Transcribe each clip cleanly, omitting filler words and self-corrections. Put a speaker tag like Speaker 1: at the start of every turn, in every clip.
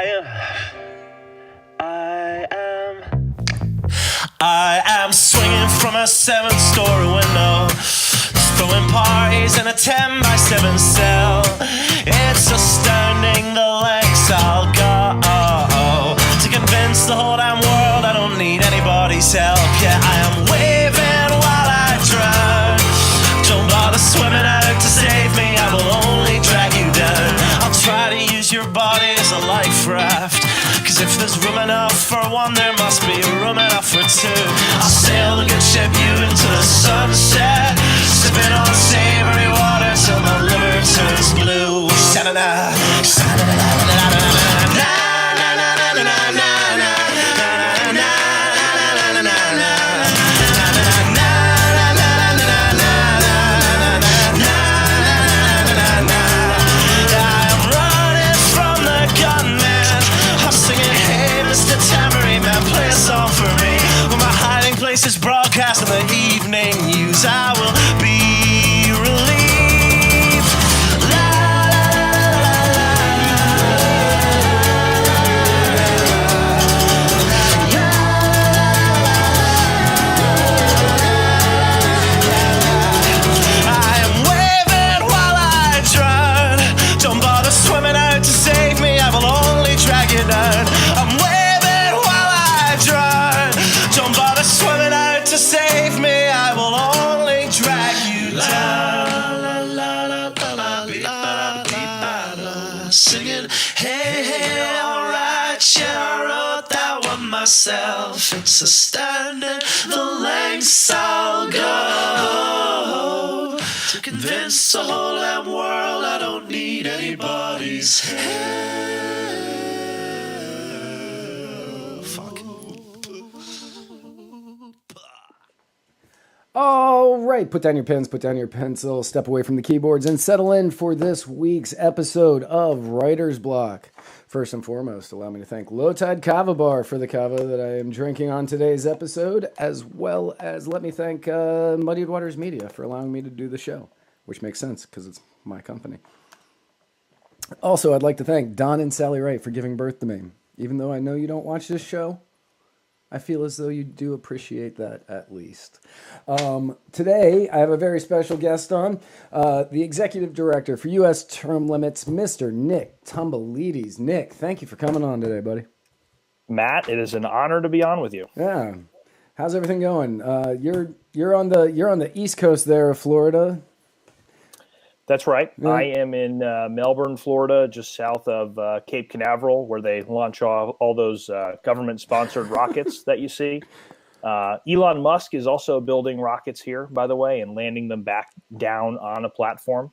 Speaker 1: I am swinging from a 7-story window, throwing parties in a 10-by-7 cell. It's astounding the lengths I'll go to convince the whole damn world I don't need anybody's help. Yeah, I am waving while I drown. Don't bother swimming out to save me, I will only drag you down. I'll try to use your body as a life raft, 'cause if there's room enough for one, there must be room enough for two. I'll sail the good ship you into the sunset, sipping on savory water till my liver turns blue. Sha-na-na, sha-na-na-na-na-na-na-na. Is broadcast in the evening news. I will be relieved. La, la, I am waving while I drown. Don't bother swimming out to save me, I will only drag you down. I'm waving while I drown. Don't bother swimming out to save me, I will only drag you down. La, la, la, la, la, la, la, la. Singing, hey, hey, alright, yeah, I wrote that one myself. It's astounding the lengths I'll go to convince the whole damn world I don't need anybody's help. Fuck.
Speaker 2: All right, put down your pens, put down your pencil, step away from the keyboards, and settle in for this week's episode of Writer's Block. First and foremost, allow me to thank Low Tide Kava Bar for the kava that I am drinking on today's episode, as well as let me thank Muddied Waters Media for allowing me to do the show, which makes sense because it's my company. Also, I'd like to thank Don and Sally Wright for giving birth to me. Even though I know you don't watch this show, I feel as though you do appreciate that at least. Today, I have a very special guest on, the Executive Director for U.S. Term Limits, Mr. Nick Tomboulides. Nick, thank you for coming on today, buddy.
Speaker 3: Matt, it is an honor to be on with you.
Speaker 2: Yeah. How's everything going? You're on the East Coast there of Florida.
Speaker 3: That's right.
Speaker 2: Yeah.
Speaker 3: I am in Melbourne, Florida, just south of Cape Canaveral, where they launch all those government-sponsored rockets that you see. Elon Musk is also building rockets here, by the way, and landing them back down on a platform,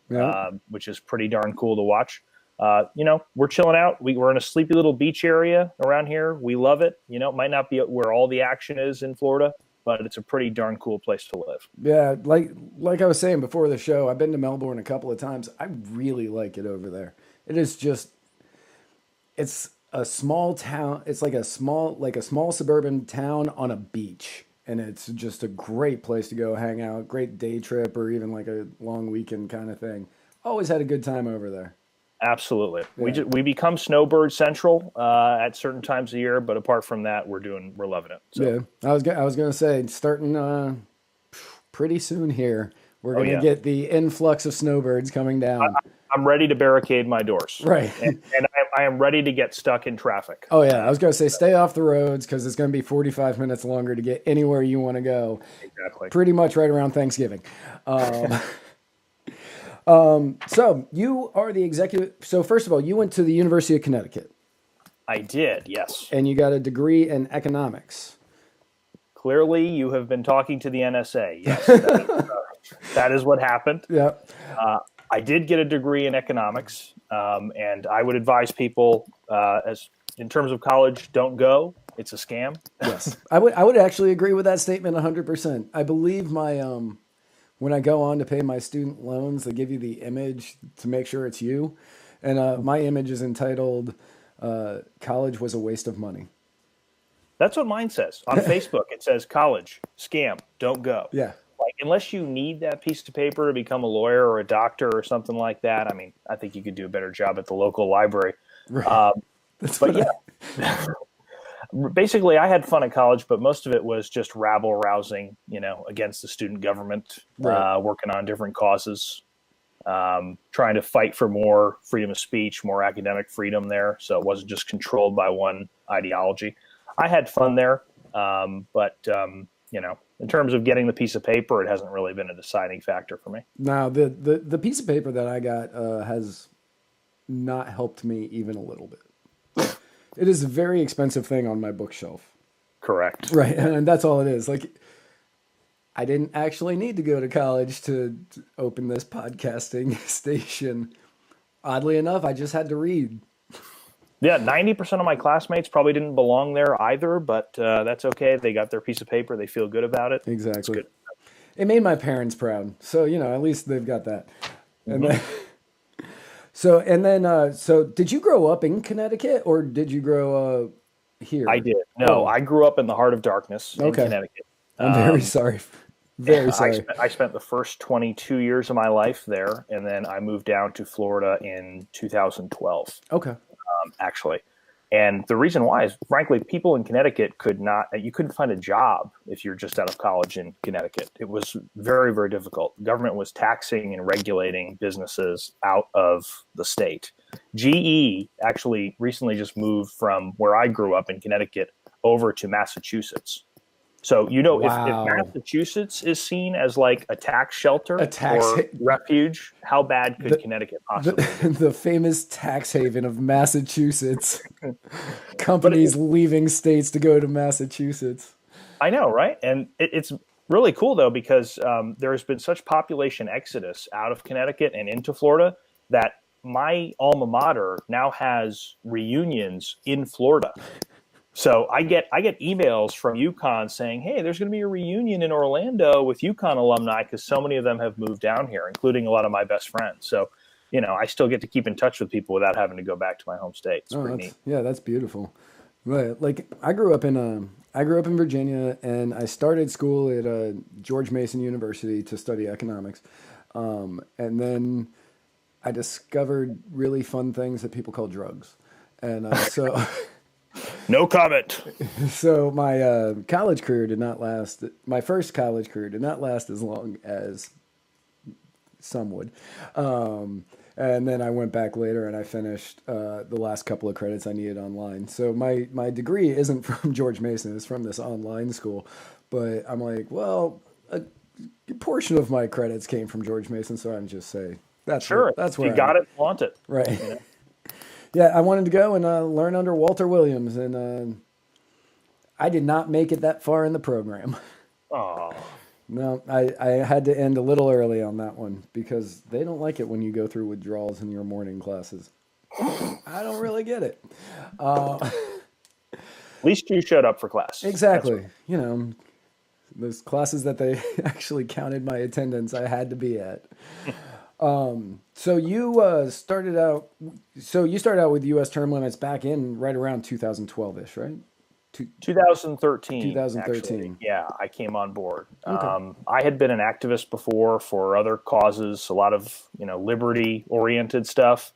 Speaker 3: which is pretty darn cool to watch. We're chilling out. We're in a sleepy little beach area around here. We love it. It might not be where all the action is in Florida, but it's a pretty darn cool place to live.
Speaker 2: Yeah, like I was saying before the show, I've been to Melbourne a couple of times. I really like it over there. It is just, it's a small town. It's like a small suburban town on a beach, and it's just a great place to go hang out. Great day trip, or even like a long weekend kind of thing. Always had a good time over there.
Speaker 3: Absolutely.
Speaker 2: Yeah.
Speaker 3: We become snowbird central at certain times of the year, but apart from that, we're loving it. So.
Speaker 2: Yeah, I was going to say, starting pretty soon here, we're going to get the influx of snowbirds coming down.
Speaker 3: I'm ready to barricade my doors.
Speaker 2: Right.
Speaker 3: And I am ready to get stuck in traffic.
Speaker 2: Oh, yeah. I was going to say, stay off the roads because it's going to be 45 minutes longer to get anywhere you want to go.
Speaker 3: Exactly.
Speaker 2: Pretty much right around Thanksgiving. So you are the executive. So first of all, you went to the University of Connecticut.
Speaker 3: I did, yes.
Speaker 2: And you got a degree in economics.
Speaker 3: Clearly, you have been talking to the NSA. Yes, that is what happened.
Speaker 2: Yeah.
Speaker 3: I did get a degree in economics, and I would advise people, as in terms of college, don't go. It's a scam.
Speaker 2: Yes, I would actually agree with that statement 100%. I believe when I go on to pay my student loans, they give you the image to make sure it's you, and my image is entitled "College was a waste of money."
Speaker 3: That's what mine says on Facebook. It says college scam. Don't go.
Speaker 2: Yeah.
Speaker 3: Like, unless you need that piece of paper to become a lawyer or a doctor or something like that. I mean, I think you could do a better job at the local library.
Speaker 2: Right.
Speaker 3: But yeah, basically I had fun at college, but most of it was just rabble rousing, against the student government,
Speaker 2: Right.
Speaker 3: working on different causes, trying to fight for more freedom of speech, more academic freedom there. So it wasn't just controlled by one ideology. I had fun there. But in terms of getting the piece of paper, it hasn't really been a deciding factor for me.
Speaker 2: Now, the piece of paper that I got has not helped me even a little bit. It is a very expensive thing on my bookshelf.
Speaker 3: Correct.
Speaker 2: Right. And that's all it is. Like, I didn't actually need to go to college to open this podcasting station. Oddly enough, I just had to read.
Speaker 3: Yeah, 90% of my classmates probably didn't belong there either, but that's okay. They got their piece of paper. They feel good about it.
Speaker 2: Exactly.
Speaker 3: It's good.
Speaker 2: It made my parents proud. So, at least they've got that. And then, so did you grow up in Connecticut or did you grow here?
Speaker 3: I did. No, I grew up in the heart of darkness in Connecticut.
Speaker 2: I'm very sorry. Very sorry.
Speaker 3: I spent the first 22 years of my life there, and then I moved down to Florida in 2012.
Speaker 2: Okay.
Speaker 3: Actually. And the reason why is, frankly, people in Connecticut you couldn't find a job if you're just out of college in Connecticut. It was very, very difficult. The government was taxing and regulating businesses out of the state. GE actually recently just moved from where I grew up in Connecticut over to Massachusetts. So,
Speaker 2: Wow.
Speaker 3: if Massachusetts is seen as like a tax shelter or refuge, how bad could Connecticut possibly be?
Speaker 2: The famous tax haven of Massachusetts. Companies leaving states to go to Massachusetts.
Speaker 3: I know, right? And it's really cool, though, because there has been such population exodus out of Connecticut and into Florida that my alma mater now has reunions in Florida. So I get emails from UConn saying, hey, there's going to be a reunion in Orlando with UConn alumni because so many of them have moved down here, including a lot of my best friends. So, I still get to keep in touch with people without having to go back to my home state. It's pretty neat.
Speaker 2: Yeah, that's beautiful. Right. Like I grew up in Virginia, and I started school at George Mason University to study economics. And then I discovered really fun things that people call drugs. And so...
Speaker 3: No comment.
Speaker 2: So my college career did not last. My first college career did not last as long as some would. And then I went back later and I finished the last couple of credits I needed online. So my degree isn't from George Mason. It's from this online school. But I'm like, well, a portion of my credits came from George Mason. So I'm just say that's
Speaker 3: sure.
Speaker 2: That's where
Speaker 3: you got it. Flaunt it.
Speaker 2: Right. Yeah, I wanted to go and learn under Walter Williams, and I did not make it that far in the program.
Speaker 3: Oh.
Speaker 2: No, I had to end a little early on that one because they don't like it when you go through withdrawals in your morning classes. I don't really get it.
Speaker 3: At least you showed up for class.
Speaker 2: Exactly. Those classes that they actually counted my attendance, I had to be at. So you started out with U.S. term limits back in right around 2012-ish, right?
Speaker 3: 2013.
Speaker 2: 2013.
Speaker 3: Actually. Yeah, I came on board.
Speaker 2: Okay.
Speaker 3: I had been an activist before for other causes, a lot of liberty-oriented stuff.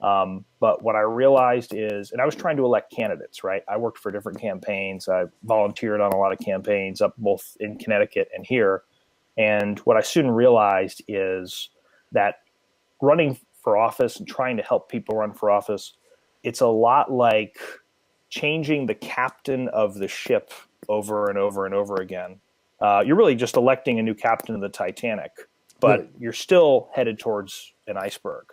Speaker 3: But what I realized is, and I was trying to elect candidates, right? I worked for different campaigns. I volunteered on a lot of campaigns up both in Connecticut and here. And what I soon realized is that running for office and trying to help people run for office, it's a lot like changing the captain of the ship over and over and over again. You're really just electing a new captain of the Titanic, but
Speaker 2: Right.
Speaker 3: You're still headed towards an iceberg.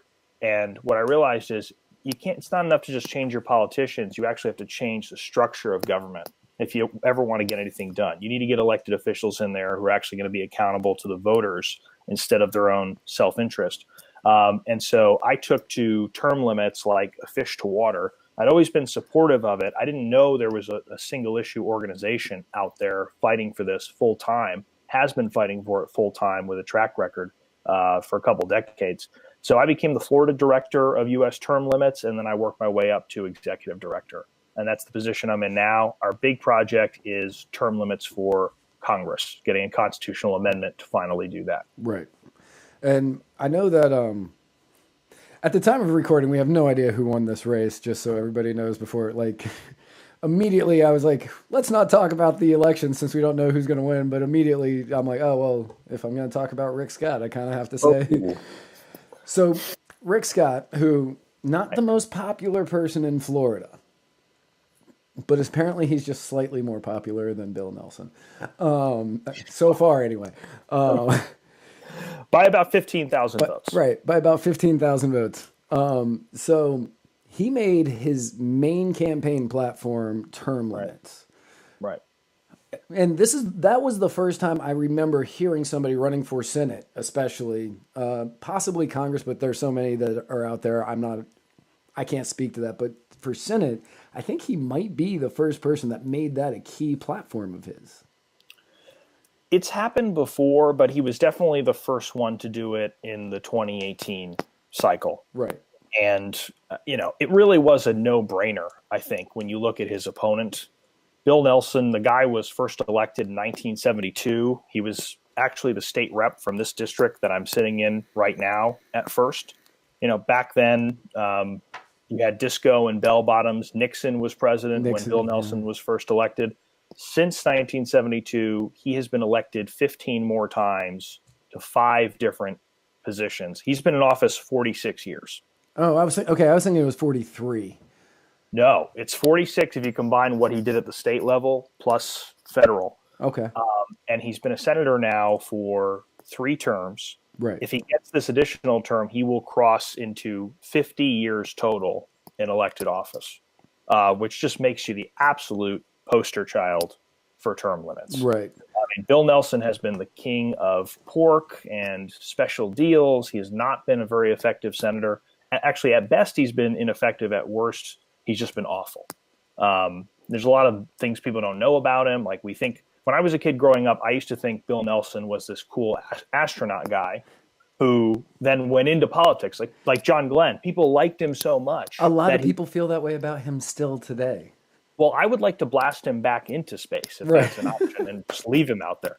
Speaker 3: And what I realized is it's not enough to just change your politicians. You actually have to change the structure of government if you ever want to get anything done. You need to get elected officials in there who are actually going to be accountable to the voters instead of their own self-interest. And so I took to term limits like a fish to water. I'd always been supportive of it. I didn't know there was a single issue organization out there fighting for this full time, has been fighting for it full time with a track record for a couple decades. So I became the Florida director of U.S. term limits, and then I worked my way up to executive director. And that's the position I'm in now. Our big project is term limits for Congress, getting a constitutional amendment to finally do that.
Speaker 2: Right. And I know that At the time of recording, we have no idea who won this race, just so everybody knows before, immediately I was like, let's not talk about the election since we don't know who's going to win. But immediately I'm like, oh, well, if I'm going to talk about Rick Scott, I kind of have to say.
Speaker 3: Oh.
Speaker 2: So Rick Scott, who not the most popular person in Florida, but apparently he's just slightly more popular than Bill Nelson. So far, anyway.
Speaker 3: By about 15,000 votes.
Speaker 2: Right, by about 15,000 votes. So he made his main campaign platform term limits.
Speaker 3: Right.
Speaker 2: And that was the first time I remember hearing somebody running for Senate, especially, possibly Congress, but there's so many that are out there. I can't speak to that. But for Senate, I think he might be the first person that made that a key platform of his.
Speaker 3: It's happened before, but he was definitely the first one to do it in the 2018 cycle.
Speaker 2: Right.
Speaker 3: And, it really was a no-brainer, I think, when you look at his opponent. Bill Nelson, the guy was first elected in 1972. He was actually the state rep from this district that I'm sitting in right now at first. Back then, you had disco and bell bottoms. Nixon was president when Bill Nelson was first elected. Since 1972, he has been elected 15 more times to 5 different positions. He's been in office 46 years.
Speaker 2: Oh, I was thinking it was 43.
Speaker 3: No, it's 46 if you combine what he did at the state level plus federal.
Speaker 2: Okay.
Speaker 3: And he's been a senator now for 3 terms.
Speaker 2: Right.
Speaker 3: If he gets this additional term, he will cross into 50 years total in elected office, which just makes you the absolute poster child for term limits.
Speaker 2: Right.
Speaker 3: Bill Nelson has been the king of pork and special deals. He has not been a very effective senator. Actually, at best, he's been ineffective. At worst, he's just been awful. There's a lot of things people don't know about him. Like when I was a kid growing up, I used to think Bill Nelson was this cool astronaut guy who then went into politics, like John Glenn. People liked him so much.
Speaker 2: A lot of people feel that way about him still today.
Speaker 3: Well, I would like to blast him back into space if that's an option and just leave him out there.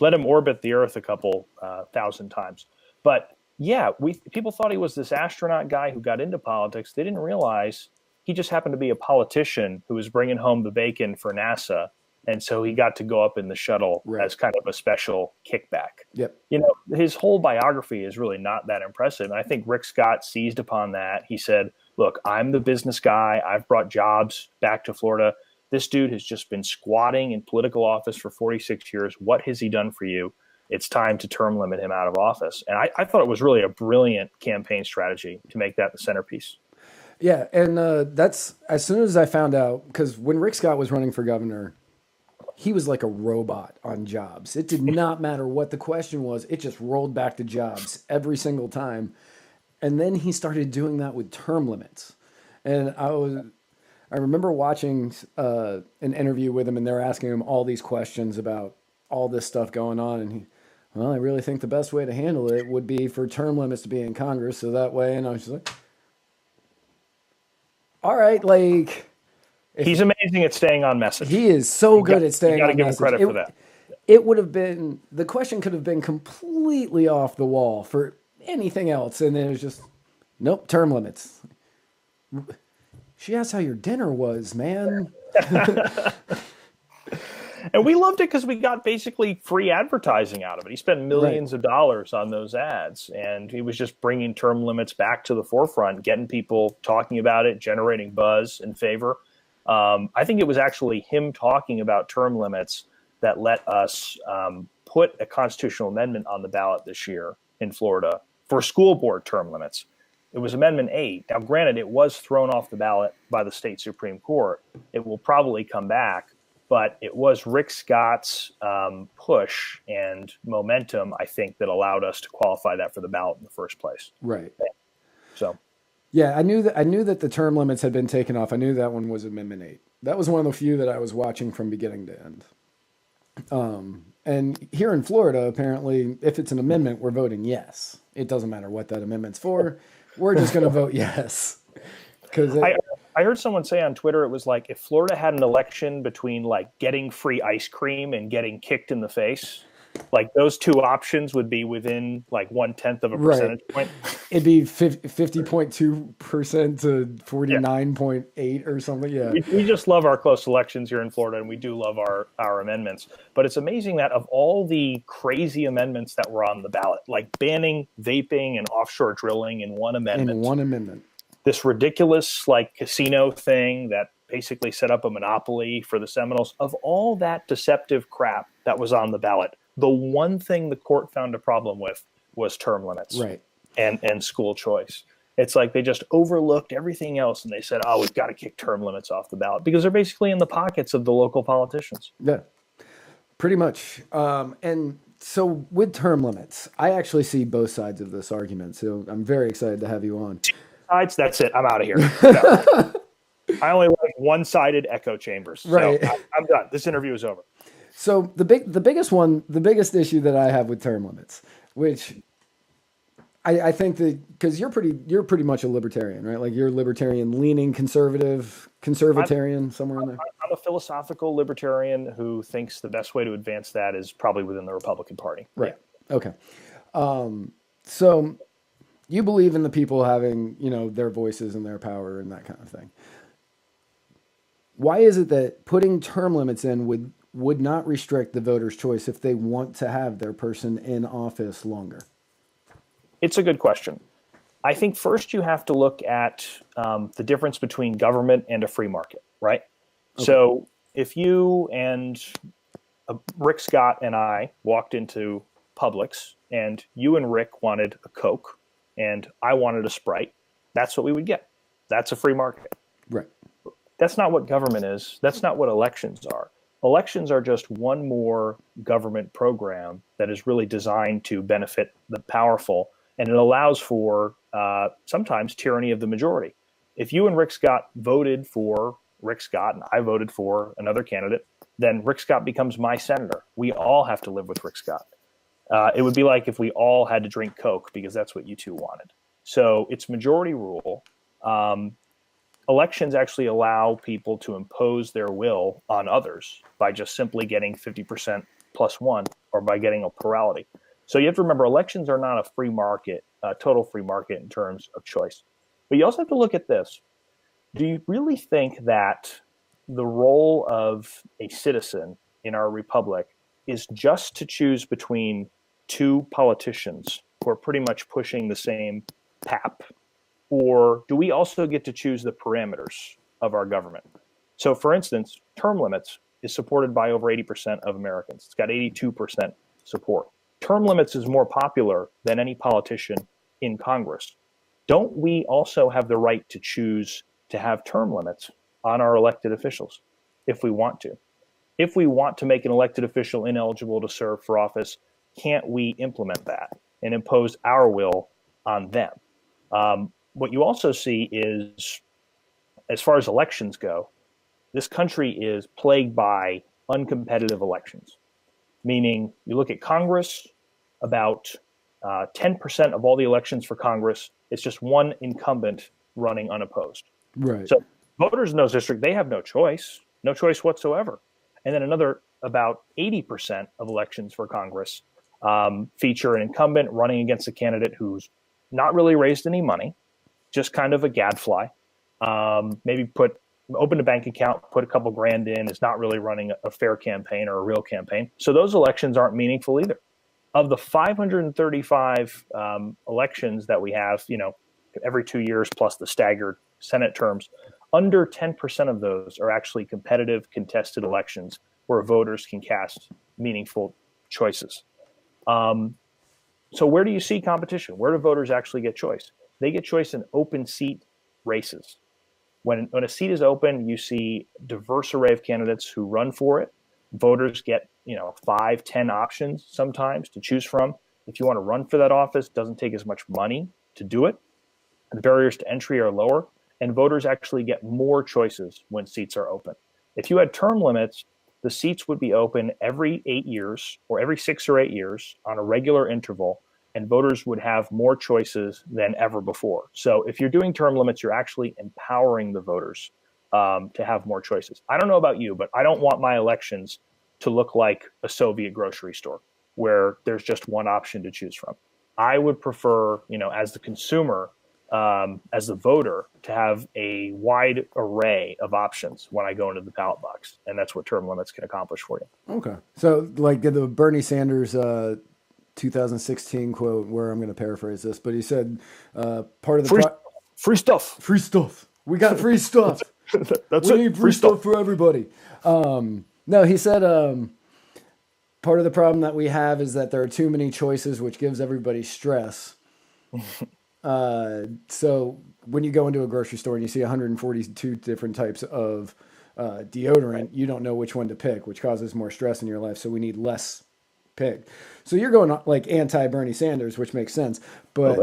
Speaker 3: Let him orbit the Earth a couple 1,000 times. But yeah, people thought he was this astronaut guy who got into politics. They didn't realize he just happened to be a politician who was bringing home the bacon for NASA. And so he got to go up in the shuttle as kind of a special kickback.
Speaker 2: Yep.
Speaker 3: His whole biography is really not that impressive. And I think Rick Scott seized upon that. He said, look, I'm the business guy. I've brought jobs back to Florida. This dude has just been squatting in political office for 46 years. What has he done for you? It's time to term limit him out of office. And I thought it was really a brilliant campaign strategy to make that the centerpiece.
Speaker 2: Yeah, and that's as soon as I found out, because when Rick Scott was running for governor, he was like a robot on jobs. It did not matter what the question was. It just rolled back to jobs every single time. And then he started doing that with term limits. And I remember watching an interview with him, and they're asking him all these questions about all this stuff going on. And I really think the best way to handle it would be for term limits to be in Congress. So that way, and I was just like, all right,
Speaker 3: he's amazing at staying on message.
Speaker 2: He is so good at staying on message. You got to give him
Speaker 3: credit for that.
Speaker 2: It would have been, the question could have been completely off the wall for anything else. And then it was just, nope, term limits. She asked how your dinner was, man.
Speaker 3: And we loved it because we got basically free advertising out of it. He spent millions of dollars on those ads, and he was just bringing term limits back to the forefront, getting people talking about it, generating buzz and favor. I think it was actually him talking about term limits that let us put a constitutional amendment on the ballot this year in Florida for school board term limits. It was Amendment 8. Now, granted, it was thrown off the ballot by the state Supreme Court. It will probably come back, but it was Rick Scott's push and momentum, I think, that allowed us to qualify that for the ballot in the first place.
Speaker 2: Right.
Speaker 3: So,
Speaker 2: yeah, I knew that the term limits had been taken off. I knew that one was Amendment 8. That was one of the few that I was watching from beginning to end. And here in Florida, apparently, if it's an amendment, we're voting yes. It doesn't matter what that amendment's for. We're just going to vote yes.
Speaker 3: I heard someone say on Twitter, it was like if Florida had an election between like getting free ice cream and getting kicked in the face, Like those two options would be within like 1/10 of a percentage point.
Speaker 2: It'd be 50.2% to 49.8 or something. Yeah.
Speaker 3: We just love our close elections here in Florida, and we do love our amendments. But it's amazing that of all the crazy amendments that were on the ballot, like banning vaping and offshore drilling in one amendment, this ridiculous like casino thing that basically set up a monopoly for the Seminoles, of all that deceptive crap that was on the ballot, the one thing the court found a problem with was term limits and school choice. It's like they just overlooked everything else and they said, oh, we've got to kick term limits off the ballot because they're basically in the pockets of the local politicians.
Speaker 2: Yeah, pretty much. And so with term limits, I actually see both sides of this argument. So I'm very excited to have you on.
Speaker 3: Sides, that's it. I'm out of here. No. I only like one-sided echo chambers. So I'm done. This interview is over.
Speaker 2: So the biggest issue that I have with term limits, which I think that because you're pretty much a libertarian, right? Like you're libertarian leaning conservatarian, somewhere in there.
Speaker 3: I'm a philosophical libertarian who thinks the best way to advance that is probably within the Republican Party.
Speaker 2: Right. Yeah. Okay. So you believe in the people having, their voices and their power and that kind of thing. Why is it that putting term limits in would not restrict the voters' choice if they want to have their person in office longer?
Speaker 3: It's a good question. I think first you have to look at the difference between government and a free market, right? Okay. So if you and Rick Scott and I walked into Publix and you and Rick wanted a Coke and I wanted a Sprite, that's what we would get. That's a free market.
Speaker 2: Right.
Speaker 3: That's not what government is. That's not what elections are. Elections are just one more government program that is really designed to benefit the powerful, and it allows for sometimes tyranny of the majority. If you and Rick Scott voted for Rick Scott and I voted for another candidate, then Rick Scott becomes my senator. We all have to live with Rick Scott. It would be like if we all had to drink Coke because that's what you two wanted. So it's majority rule. Elections actually allow people to impose their will on others by just simply getting 50% plus one or by getting a plurality. So you have to remember, elections are not a free market, a total free market in terms of choice. But you also have to look at this. Do you really think that the role of a citizen in our republic is just to choose between two politicians who are pretty much pushing the same pap? Or do we also get to choose the parameters of our government? So, for instance, term limits is supported by over 80% of Americans. It's got 82% support. Term limits is more popular than any politician in Congress. Don't we also have the right to choose to have term limits on our elected officials if we want to? If we want to make an elected official ineligible to serve for office, can't we implement that and impose our will on them? What you also see is, as far as elections go, this country is plagued by uncompetitive elections, meaning you look at Congress, about 10% of all the elections for Congress, it's just one incumbent running unopposed.
Speaker 2: Right.
Speaker 3: So voters in those districts, they have no choice whatsoever. And then another about 80% of elections for Congress feature an incumbent running against a candidate who's not really raised any money, just kind of a gadfly, maybe open a bank account, put a couple grand in, is not really running a fair campaign or a real campaign. So those elections aren't meaningful either. Of the 535 elections that we have, every 2 years plus the staggered Senate terms, under 10% of those are actually competitive, contested elections where voters can cast meaningful choices. So where do you see competition? Where do voters actually get choice? They get choice in open seat races. When a seat is open, you see diverse array of candidates who run for it. Voters get 5, 10 options sometimes to choose from. If you want to run for that office, it doesn't take as much money to do it. The barriers to entry are lower, and voters actually get more choices when seats are open. If you had term limits, the seats would be open every 8 years or every 6 or 8 years on a regular interval, and voters would have more choices than ever before. So if you're doing term limits, you're actually empowering the voters to have more choices. I don't know about you, but I don't want my elections to look like a Soviet grocery store. where there's just one option to choose from. I would prefer, as the consumer, as the voter, to have a wide array of options when I go into the ballot box. And that's what term limits can accomplish for you.
Speaker 2: Okay. So like did the Bernie Sanders 2016 quote, where I'm going to paraphrase this, but he said part of the
Speaker 3: free stuff.
Speaker 2: Free stuff. We got free stuff.
Speaker 3: That's
Speaker 2: we
Speaker 3: it.
Speaker 2: need free stuff for everybody. No, he said part of the problem that we have is that there are too many choices, which gives everybody stress. So when you go into a grocery store and you see 142 different types of deodorant, you don't know which one to pick, which causes more stress in your life. So we need less picked. So you're going like anti-Bernie Sanders, which makes sense. But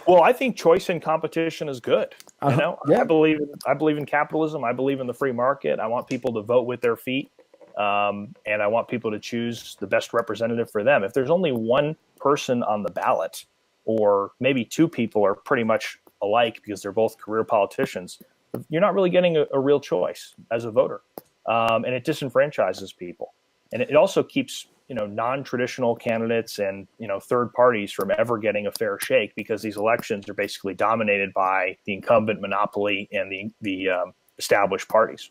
Speaker 3: well, I think choice and competition is good.
Speaker 2: Yeah.
Speaker 3: I believe in capitalism. I believe in the free market. I want people to vote with their feet, and I want people to choose the best representative for them. If there's only one person on the ballot, or maybe two people are pretty much alike because they're both career politicians, you're not really getting a real choice as a voter, and it disenfranchises people, and it also keeps non-traditional candidates and third parties from ever getting a fair shake, because these elections are basically dominated by the incumbent monopoly and the established parties.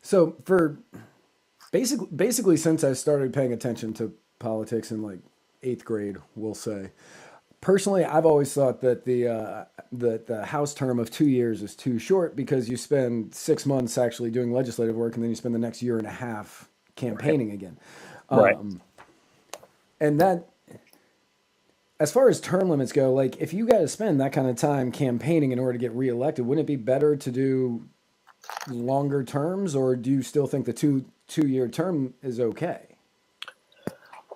Speaker 2: So for basically since I started paying attention to politics in like 8th grade, we'll say, personally, I've always thought that the House term of 2 years is too short, because you spend 6 months actually doing legislative work and then you spend the next year and a half campaigning again.
Speaker 3: Right.
Speaker 2: And that, as far as term limits go, like if you got to spend that kind of time campaigning in order to get reelected, wouldn't it be better to do longer terms, or do you still think the two-year term is okay?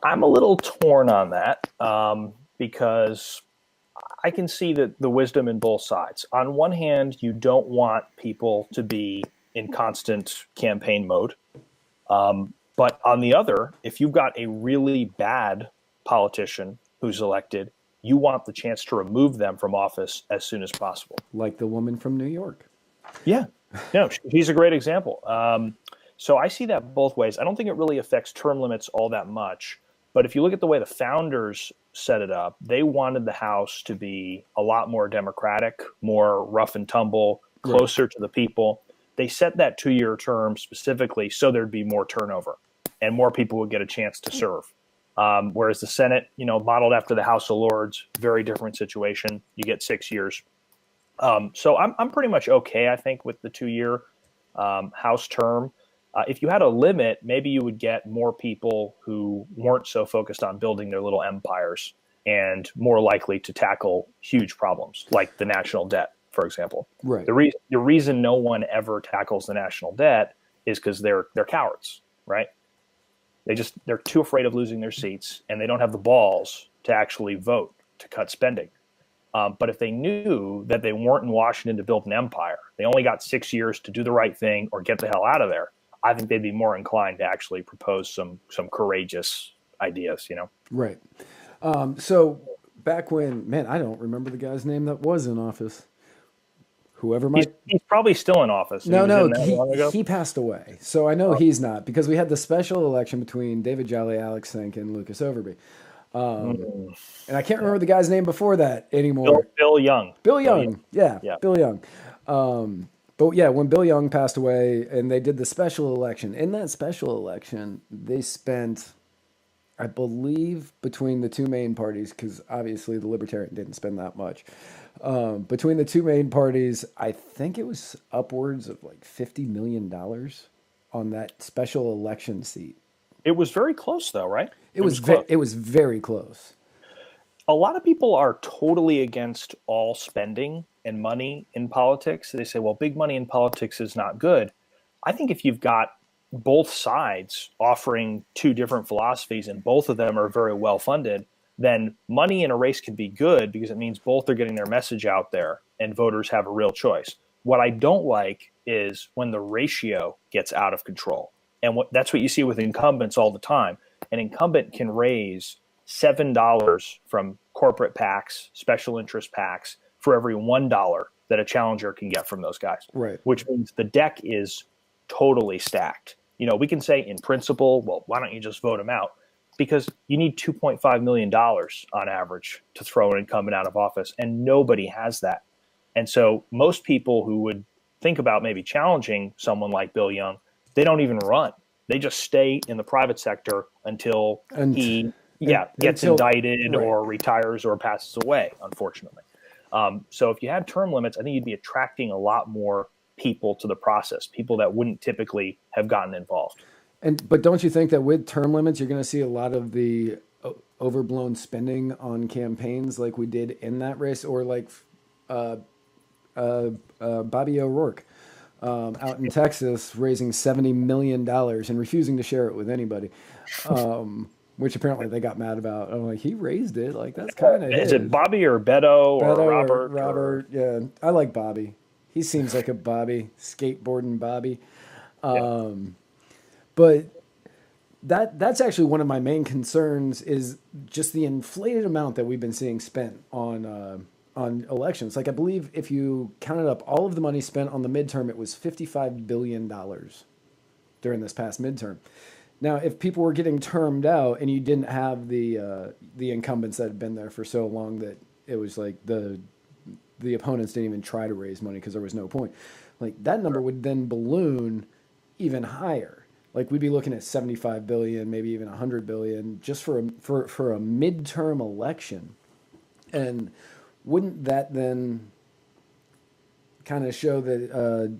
Speaker 3: I'm a little torn on that, because I can see the wisdom in both sides. On one hand, you don't want people to be in constant campaign mode. But on the other, if you've got a really bad politician who's elected, you want the chance to remove them from office as soon as possible.
Speaker 2: Like the woman from New York.
Speaker 3: Yeah. No, he's a great example. So I see that both ways. I don't think it really affects term limits all that much. But if you look at the way the founders set it up, they wanted the House to be a lot more democratic, more rough and tumble, closer to the people. They set that 2-year term specifically so there'd be more turnover and more people would get a chance to serve. Whereas the Senate, modeled after the House of Lords, very different situation. You get 6 years. So I'm pretty much okay, I think, with the 2-year House term. If you had a limit, maybe you would get more people who weren't so focused on building their little empires and more likely to tackle huge problems like the national debt, for example.
Speaker 2: Right.
Speaker 3: The reason no one ever tackles the national debt is because they're cowards, right? They're too afraid of losing their seats, and they don't have the balls to actually vote to cut spending. But if they knew that they weren't in Washington to build an empire, they only got 6 years to do the right thing or get the hell out of there, I think they'd be more inclined to actually propose some courageous ideas,
Speaker 2: Right. So back when, man, I don't remember the guy's name that was in office. Whoever
Speaker 3: he's probably still in office.
Speaker 2: He passed away. So I know he's not, because we had the special election between David Jolly, Alex Sink, and Lucas Overby. And I can't remember the guy's name before that anymore.
Speaker 3: Bill Young.
Speaker 2: Bill Young. Yeah. Bill Young. But yeah, when Bill Young passed away and they did the special election, in that special election, they spent, I believe, between the two main parties, because obviously the Libertarian didn't spend that much. Between the two main parties, I think it was upwards of like $50 million on that special election seat.
Speaker 3: It was very close, though, right?
Speaker 2: It was very close.
Speaker 3: A lot of people are totally against all spending and money in politics. They say, well, big money in politics is not good. I think if you've got both sides offering two different philosophies and both of them are very well funded, then money in a race can be good because it means both are getting their message out there and voters have a real choice. What I don't like is when the ratio gets out of control. And that's what you see with incumbents all the time. An incumbent can raise $7 from corporate PACs, special interest PACs, for every $1 that a challenger can get from those guys.
Speaker 2: Right.
Speaker 3: Which means the deck is totally stacked. We can say in principle, well, why don't you just vote them out? because you need $2.5 million on average to throw an incumbent out of office, and nobody has that. And so most people who would think about maybe challenging someone like Bill Young, they don't even run. They just stay in the private sector until he gets indicted or retires or passes away, unfortunately. So if you had term limits, I think you'd be attracting a lot more people to the process, people that wouldn't typically have gotten involved.
Speaker 2: But don't you think that with term limits, you're going to see a lot of the overblown spending on campaigns like we did in that race, or like Bobby O'Rourke out in Texas raising $70 million and refusing to share it with anybody, which apparently they got mad about. I'm like, he raised it. Like, that's kind of
Speaker 3: Is it Bobby or Beto or Robert?
Speaker 2: Robert, yeah. I like Bobby. He seems like a Bobby, skateboarding Bobby. But that's actually one of my main concerns, is just the inflated amount that we've been seeing spent on elections. Like, I believe if you counted up all of the money spent on the midterm, it was $55 billion during this past midterm. Now, if people were getting termed out and you didn't have the incumbents that had been there for so long that it was like the opponents didn't even try to raise money because there was no point, like, that number would then balloon even higher. Like, we'd be looking at 75 billion, maybe even 100 billion just for a midterm election. And wouldn't that then kind of show that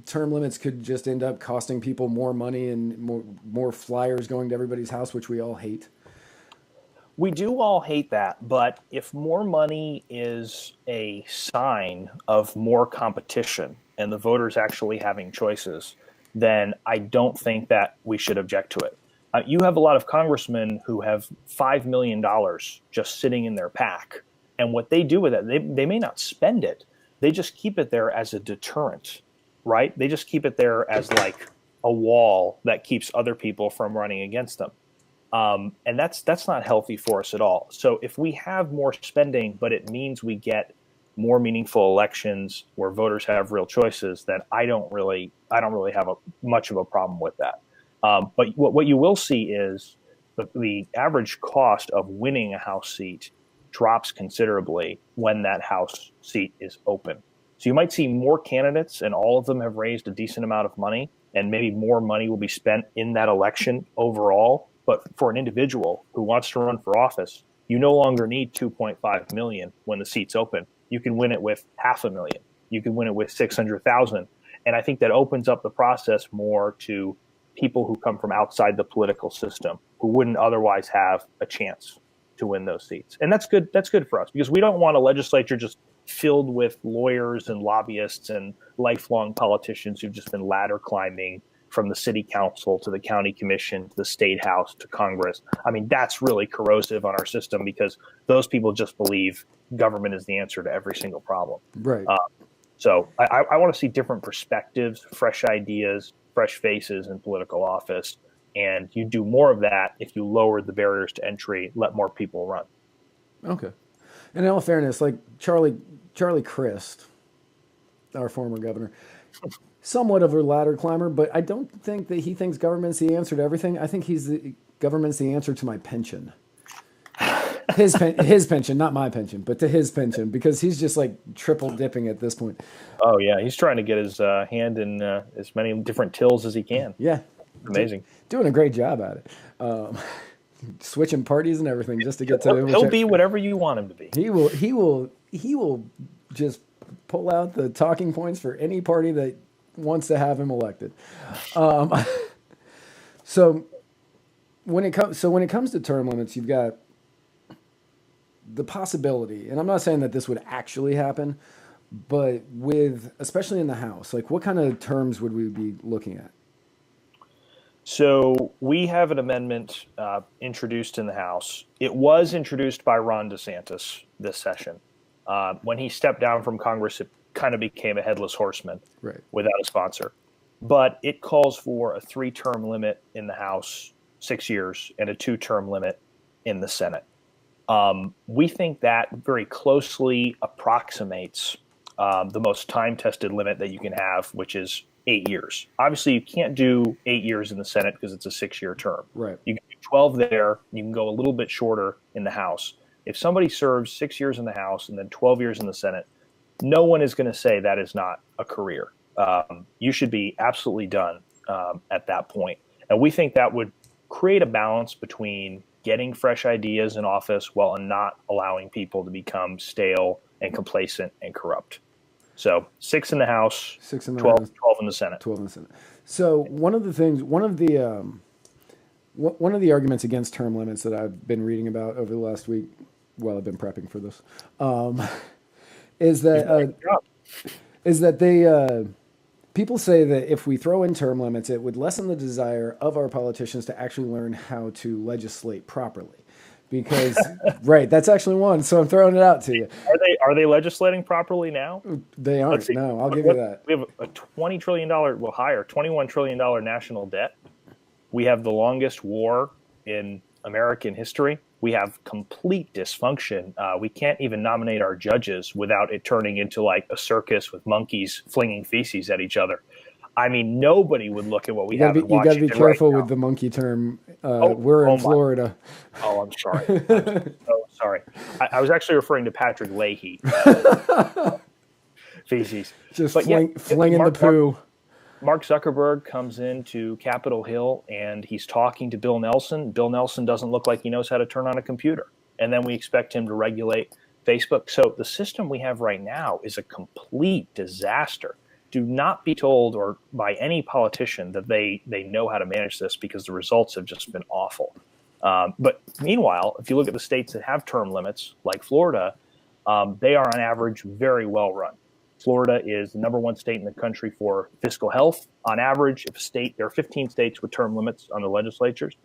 Speaker 2: term limits could just end up costing people more money and more flyers going to everybody's house, which we all hate?
Speaker 3: We do all hate that, but if more money is a sign of more competition and the voters actually having choices, then I don't think that we should object to it. You have a lot of congressmen who have $5 million just sitting in their PAC. And what they do with it, they may not spend it. They just keep it there as a deterrent, right? They just keep it there as like a wall that keeps other people from running against them. And that's not healthy for us at all. So if we have more spending, but it means we get more meaningful elections where voters have real choices, then I don't really have much of a problem with that. But what you will see is the average cost of winning a House seat drops considerably when that House seat is open. So you might see more candidates, and all of them have raised a decent amount of money, and maybe more money will be spent in that election overall. But for an individual who wants to run for office, you no longer need 2.5 million when the seat's open. You can win it with 500,000. You can win it with 600,000. And I think that opens up the process more to people who come from outside the political system who wouldn't otherwise have a chance to win those seats. And that's good. That's good for us, because we don't want a legislature just filled with lawyers and lobbyists and lifelong politicians who've just been ladder climbing from the city council to the county commission to the state house to Congress. I mean, that's really corrosive on our system, because those people just believe government is the answer to every single problem.
Speaker 2: Right.
Speaker 3: So I want to see different perspectives, fresh ideas, fresh faces in political office. And you do more of that if you lower the barriers to entry, let more people run.
Speaker 2: Okay. And in all fairness, like Charlie Crist, our former governor, somewhat of a ladder climber, but I don't think that he thinks government's the answer to everything. I think government's the answer to my pension. His pension, not my pension, but to his pension, because he's just like triple dipping at this point.
Speaker 3: Oh yeah, he's trying to get his hand in as many different tills as he can.
Speaker 2: Yeah,
Speaker 3: amazing.
Speaker 2: Doing a great job at it. Switching parties and everything just to get to.
Speaker 3: He'll be whatever you want him to be.
Speaker 2: He will just pull out the talking points for any party that wants to have him elected. So when it comes to term limits, you've got the possibility, and I'm not saying that this would actually happen, but especially in the House, like, what kind of terms would we be looking at?
Speaker 3: So we have an amendment introduced in the House. It was introduced by Ron DeSantis this session. When he stepped down from Congress, it kind of became a headless horseman,
Speaker 2: right,
Speaker 3: without a sponsor. But it calls for a 3-term limit in the House, 6 years, and a 2-term limit in the Senate. We think that very closely approximates the most time-tested limit that you can have, which is 8 years. Obviously, you can't do 8 years in the Senate because it's a 6-year term.
Speaker 2: Right.
Speaker 3: You can do 12 there. You can go a little bit shorter in the House. If somebody serves 6 years in the House and then 12 years in the Senate, no one is going to say that is not a career. You should be absolutely done at that point. And we think that would create a balance between getting fresh ideas in office while not allowing people to become stale and complacent and corrupt. So 6 in the House, 12 in the Senate.
Speaker 2: 12 in the Senate. So one of the arguments against term limits that I've been reading about over the last week, while I've been prepping for this, is that they people say that if we throw in term limits, it would lessen the desire of our politicians to actually learn how to legislate properly. Because right, that's actually one. So I'm throwing it out to you.
Speaker 3: Are they legislating properly now?
Speaker 2: They aren't. No, I'll give you that.
Speaker 3: We have a $20 trillion, well, higher, $21 trillion national debt. We have the longest war in American history. We have complete dysfunction. We can't even nominate our judges without it turning into like a circus with monkeys flinging feces at each other. I mean, nobody would look at what we have in Washington.
Speaker 2: You got to be careful
Speaker 3: right
Speaker 2: with the monkey term. We're in Florida.
Speaker 3: Oh, I'm sorry. I'm so sorry. I was actually referring to Patrick Leahy. Feces.
Speaker 2: Just flinging the poo.
Speaker 3: Mark Zuckerberg comes into Capitol Hill and he's talking to Bill Nelson. Bill Nelson doesn't look like he knows how to turn on a computer. And then we expect him to regulate Facebook. So the system we have right now is a complete disaster. Do not be told or by any politician that they know how to manage this, because the results have just been awful. But meanwhile, if you look at the states that have term limits, like Florida, they are on average very well run. Florida is the number one state in the country for fiscal health. On average, there are 15 states with term limits on the legislatures.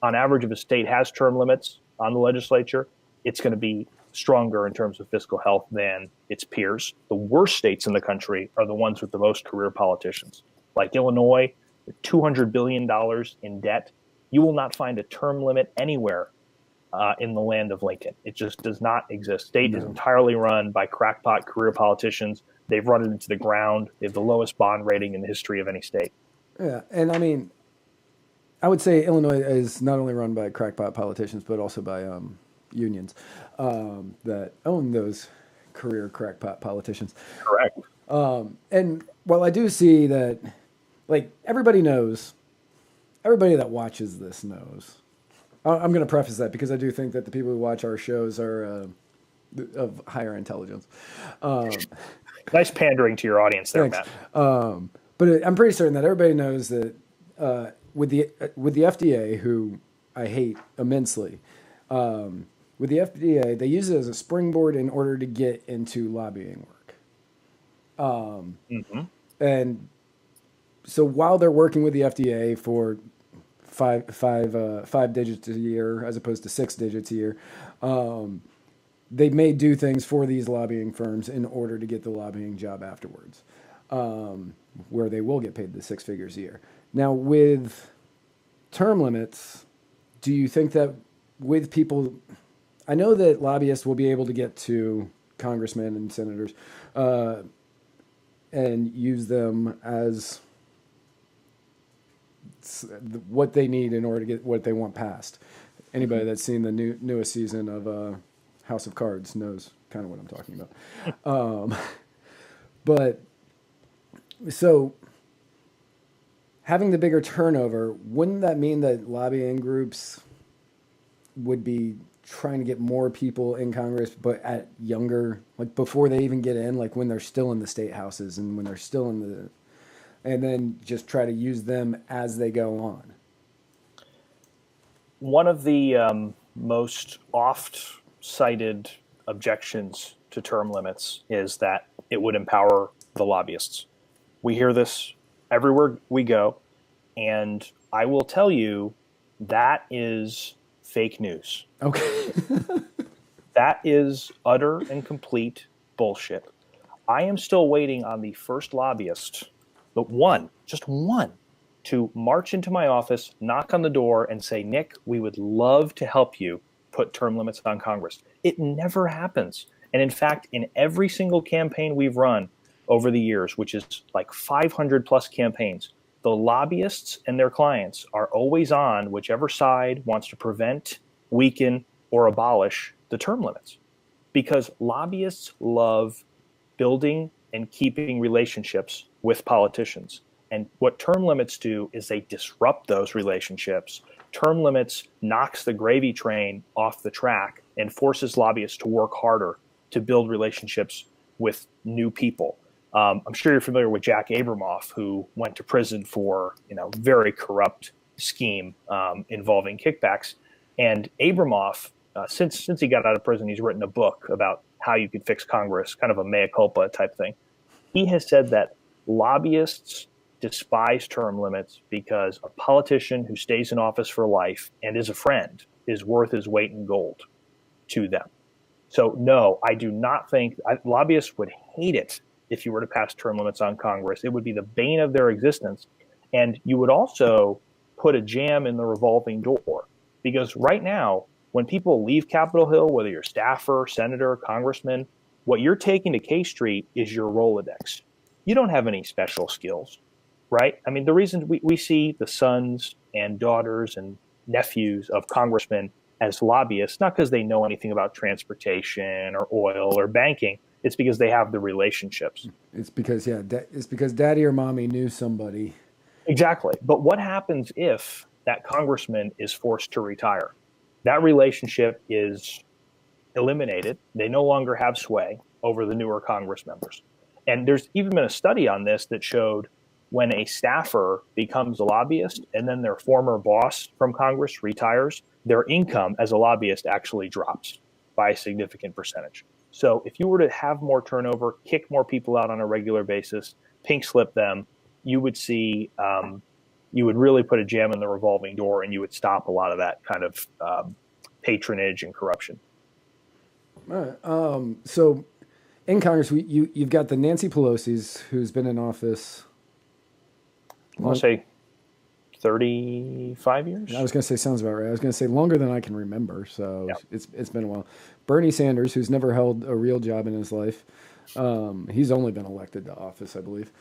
Speaker 3: On average, if a state has term limits on the legislature, it's going to be stronger in terms of fiscal health than its peers. The worst states in the country are the ones with the most career politicians. Like Illinois, $200 billion in debt. You will not find a term limit anywhere in the land of Lincoln. It just does not exist. State is entirely run by crackpot career politicians. They've run it into the ground. They have the lowest bond rating in the history of any state.
Speaker 2: Yeah, and I mean, I would say Illinois is not only run by crackpot politicians, but also by unions that own those career crackpot politicians.
Speaker 3: Correct.
Speaker 2: And while I do see that, like, everybody that watches this knows. I'm going to preface that because I do think that the people who watch our shows are of higher intelligence.
Speaker 3: Nice pandering to your audience there,
Speaker 2: thanks.
Speaker 3: Matt.
Speaker 2: But I'm pretty certain that everybody knows that with the FDA, who I hate immensely, with the FDA, they use it as a springboard in order to get into lobbying work. And so while they're working with the FDA for five digits a year as opposed to 6 digits a year, they may do things for these lobbying firms in order to get the lobbying job afterwards, where they will get paid the 6 figures a year. Now, with term limits, do you think that with people, I know that lobbyists will be able to get to congressmen and senators and use them as what they need in order to get what they want passed. Anybody that's seen the newest season of House of Cards knows kind of what I'm talking about. But so having the bigger turnover, wouldn't that mean that lobbying groups would be trying to get more people in Congress, but at younger, like before they even get in, like when they're still in the state houses and when they're still in the, and then just try to use them as they go on?
Speaker 3: One of the most oft-cited objections to term limits is that it would empower the lobbyists. We hear this everywhere we go, and I will tell you that is fake news.
Speaker 2: Okay.
Speaker 3: That is utter and complete bullshit. I am still waiting on the first lobbyist, but one, just one, to march into my office, knock on the door, and say, Nick, we would love to help you put term limits on Congress. It never happens. And in fact, in every single campaign we've run over the years, which is like 500 plus campaigns, the lobbyists and their clients are always on whichever side wants to prevent, weaken, or abolish the term limits. Because lobbyists love building and keeping relationships with politicians. And what term limits do is they disrupt those relationships. Term limits knocks the gravy train off the track and forces lobbyists to work harder to build relationships with new people. I'm sure you're familiar with Jack Abramoff, who went to prison for very corrupt scheme involving kickbacks. And Abramoff, since he got out of prison, he's written a book about how you could fix Congress, kind of a mea culpa type thing. He has said that lobbyists despise term limits because a politician who stays in office for life and is a friend is worth his weight in gold to them. So no, I do not think lobbyists would hate it if you were to pass term limits on Congress. It would be the bane of their existence. And you would also put a jam in the revolving door, because right now, when people leave Capitol Hill, whether you're staffer, senator, congressman, what you're taking to K Street is your Rolodex. You don't have any special skills, right? I mean, the reason we see the sons and daughters and nephews of congressmen as lobbyists, not because they know anything about transportation or oil or banking. It's because they have the relationships.
Speaker 2: It's because, it's because daddy or mommy knew somebody.
Speaker 3: Exactly. But what happens if that congressman is forced to retire? That relationship is eliminated. They no longer have sway over the newer Congress members. And there's even been a study on this that showed when a staffer becomes a lobbyist and then their former boss from Congress retires, their income as a lobbyist actually drops by a significant percentage. So if you were to have more turnover, kick more people out on a regular basis, pink slip them, you would see, you would really put a jam in the revolving door, and you would stop a lot of that kind of patronage and corruption.
Speaker 2: All right. So in Congress, you've got the Nancy Pelosi's, who's been in office.
Speaker 3: I want to say 35 years.
Speaker 2: I was going to say sounds about right. I was going to say longer than I can remember. So it's been a while. Bernie Sanders, who's never held a real job in his life. He's only been elected to office, I believe,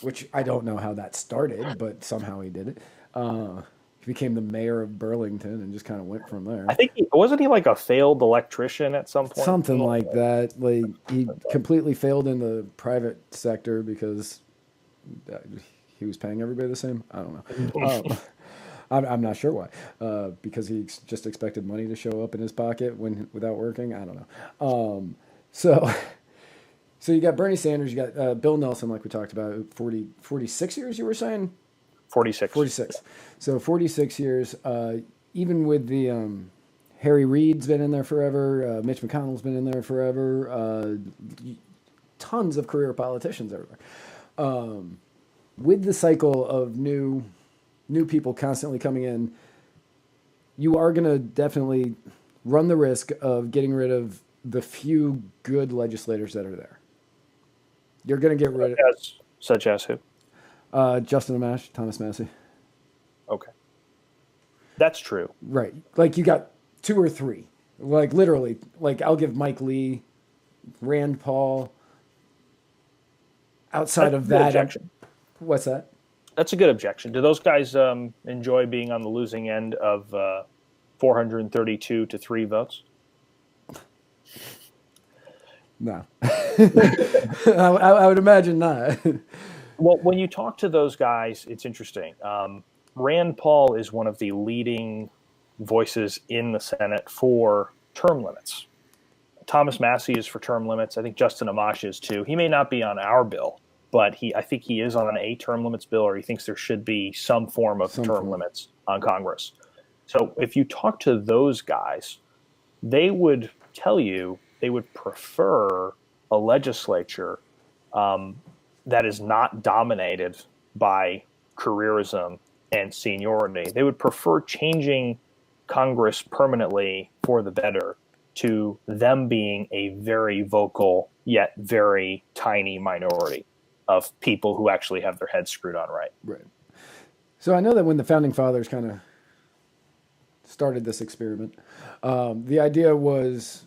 Speaker 2: which I don't know how that started, but somehow he did it. He became the mayor of Burlington and just kind of went from there.
Speaker 3: I think wasn't he like a failed electrician at some point?
Speaker 2: Something like that. Like he completely failed in the private sector because he was paying everybody the same. I don't know. I'm not sure why. Because he just expected money to show up in his pocket without working. I don't know. So you got Bernie Sanders, you got Bill Nelson, like we talked about, 46 years, you were saying?
Speaker 3: 46.
Speaker 2: 46. So 46 years. Even with the Harry Reid's been in there forever. Mitch McConnell's been in there forever. Tons of career politicians everywhere. With the cycle of new people constantly coming in, you are going to definitely run the risk of getting rid of the few good legislators that are there. You're going to get rid of...
Speaker 3: Such as who?
Speaker 2: Justin Amash, Thomas Massey.
Speaker 3: Okay. That's true.
Speaker 2: Right. Like, you got 2 or 3. Like, literally. Like, I'll give Mike Lee, Rand Paul. Outside of that...
Speaker 3: Objection.
Speaker 2: What's that?
Speaker 3: That's a good objection. Do those guys enjoy being on the losing end of 432 to 3 votes?
Speaker 2: No. I would imagine not.
Speaker 3: Well, when you talk to those guys, it's interesting. Rand Paul is one of the leading voices in the Senate for term limits. Thomas Massey is for term limits. I think Justin Amash is too. He may not be on our bill, but I think he is on a term limits bill, or he thinks there should be some form of term limits on Congress. So if you talk to those guys, they would tell you they would prefer a legislature that is not dominated by careerism and seniority. They would prefer changing Congress permanently for the better to them being a very vocal yet very tiny minority of people who actually have their heads screwed on right.
Speaker 2: Right. So I know that when the Founding Fathers kind of started this experiment, the idea was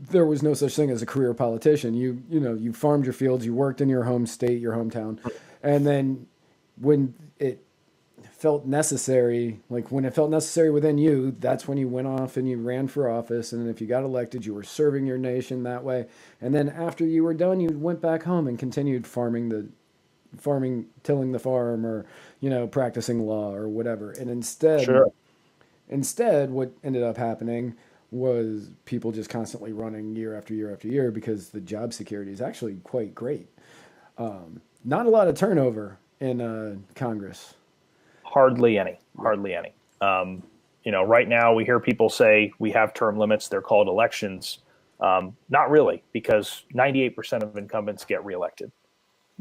Speaker 2: there was no such thing as a career politician. You farmed your fields, you worked in your home state, your hometown, and then when it felt necessary, like when it felt necessary within you, that's when you went off and you ran for office. And if you got elected, you were serving your nation that way. And then after you were done, you went back home and continued tilling the farm, or practicing law or whatever. And instead, what ended up happening was people just constantly running year after year after year, because the job security is actually quite great. Not a lot of turnover in Congress.
Speaker 3: Hardly any. Right now we hear people say we have term limits. They're called elections. Not really, because 98% of incumbents get reelected.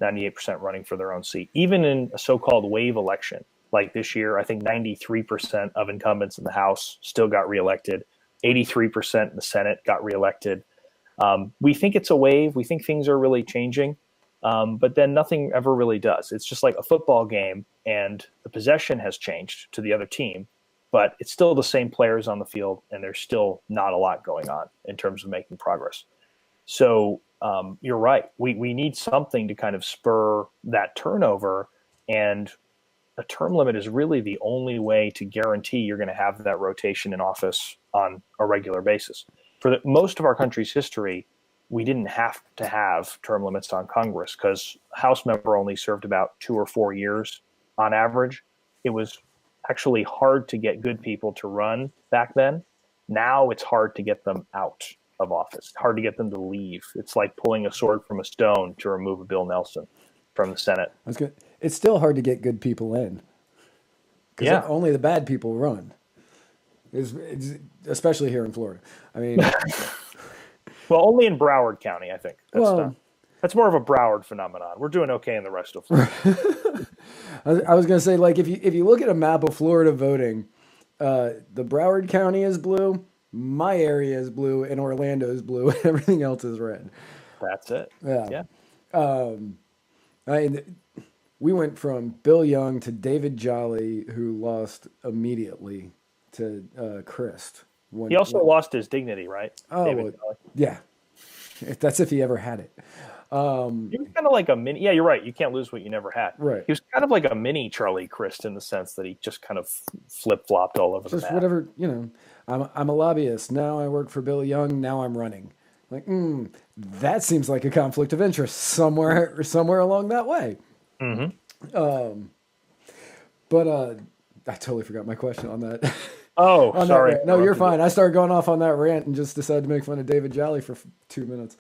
Speaker 3: 98% running for their own seat. Even in a so-called wave election, like this year, I think 93% of incumbents in the House still got reelected. 83% in the Senate got reelected. We think it's a wave. We think things are really changing. But then nothing ever really does. It's just like a football game, and the possession has changed to the other team, but it's still the same players on the field, and there's still not a lot going on in terms of making progress. So you're right. We need something to kind of spur that turnover, and a term limit is really the only way to guarantee you're going to have that rotation in office on a regular basis. For most of our country's history, we didn't have to have term limits on Congress, because a House member only served about 2 or 4 years on average. It was actually hard to get good people to run back then. Now it's hard to get them out of office, hard to get them to leave. It's like pulling a sword from a stone to remove a Bill Nelson from the Senate.
Speaker 2: It's still hard to get good people in, because only the bad people run. It's especially here in Florida. I mean,
Speaker 3: well, only in Broward County, I think. That's more of a Broward phenomenon. We're doing okay in the rest of Florida.
Speaker 2: I was going to say, like, if you look at a map of Florida voting, the Broward County is blue, my area is blue, and Orlando is blue, and everything else is red.
Speaker 3: That's it.
Speaker 2: Yeah. We went from Bill Young to David Jolly, who lost immediately to Christ.
Speaker 3: He also lost his dignity, right?
Speaker 2: Oh, yeah. That's if he ever had it.
Speaker 3: He was kind of like a mini. Yeah, you're right. You can't lose what you never had.
Speaker 2: Right.
Speaker 3: He was kind of like a mini Charlie Crist in the sense that he just kind of flip flopped all over the map.
Speaker 2: Just whatever, I'm a lobbyist. Now I work for Bill Young. Now I'm running. Like, that seems like a conflict of interest somewhere along that way.
Speaker 3: Mm-hmm.
Speaker 2: But I totally forgot my question on that.
Speaker 3: Oh, sorry.
Speaker 2: No, you're fine. I started going off on that rant and just decided to make fun of David Jolly for 2 minutes,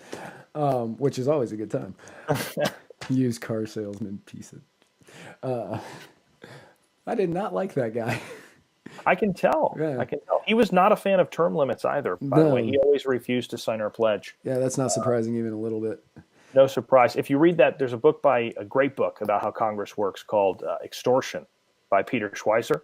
Speaker 2: which is always a good time. Used car salesman piece of. I did not like that guy.
Speaker 3: I can tell.
Speaker 2: Yeah.
Speaker 3: I can tell. He was not a fan of term limits either, by the way. He always refused to sign our pledge.
Speaker 2: Yeah, that's not surprising even a little bit.
Speaker 3: No surprise. If you read that, there's a great book about how Congress works called Extortion by Peter Schweizer,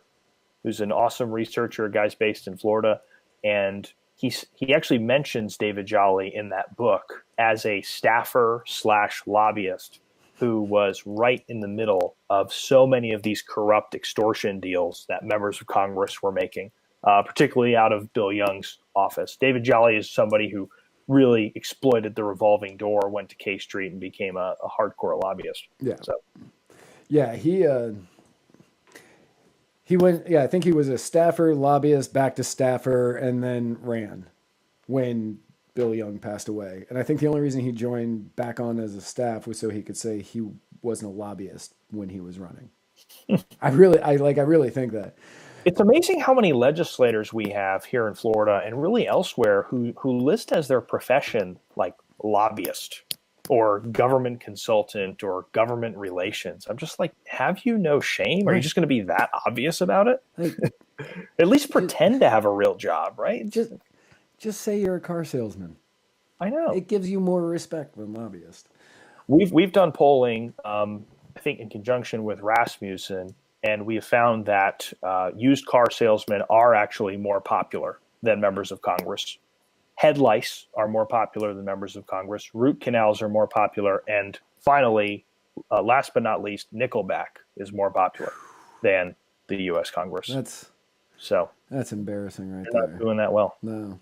Speaker 3: who's an awesome researcher, a guy's based in Florida. And he actually mentions David Jolly in that book as a staffer / lobbyist who was right in the middle of so many of these corrupt extortion deals that members of Congress were making, particularly out of Bill Young's office. David Jolly is somebody who really exploited the revolving door, went to K Street, and became a hardcore lobbyist.
Speaker 2: Yeah.
Speaker 3: So.
Speaker 2: Yeah, he went, I think he was a staffer, lobbyist, back to staffer, and then ran when Bill Young passed away. And I think the only reason he joined back on as a staff was so he could say he wasn't a lobbyist when he was running. I really think that.
Speaker 3: It's amazing how many legislators we have here in Florida and really elsewhere who list as their profession like lobbyist or government consultant or government relations. I'm just like, have you no shame? Are you just going to be that obvious about it?
Speaker 2: Like,
Speaker 3: at least pretend to have a real job, right?
Speaker 2: Just say you're a car salesman.
Speaker 3: I know.
Speaker 2: It gives you more respect than lobbyist.
Speaker 3: We've done polling, I think in conjunction with Rasmussen, and we have found that used car salesmen are actually more popular than members of Congress. Head lice are more popular than members of Congress. Root canals are more popular. And finally, last but not least, Nickelback is more popular than the U.S. Congress.
Speaker 2: That's embarrassing right
Speaker 3: they're
Speaker 2: there.
Speaker 3: not doing that well.
Speaker 2: No.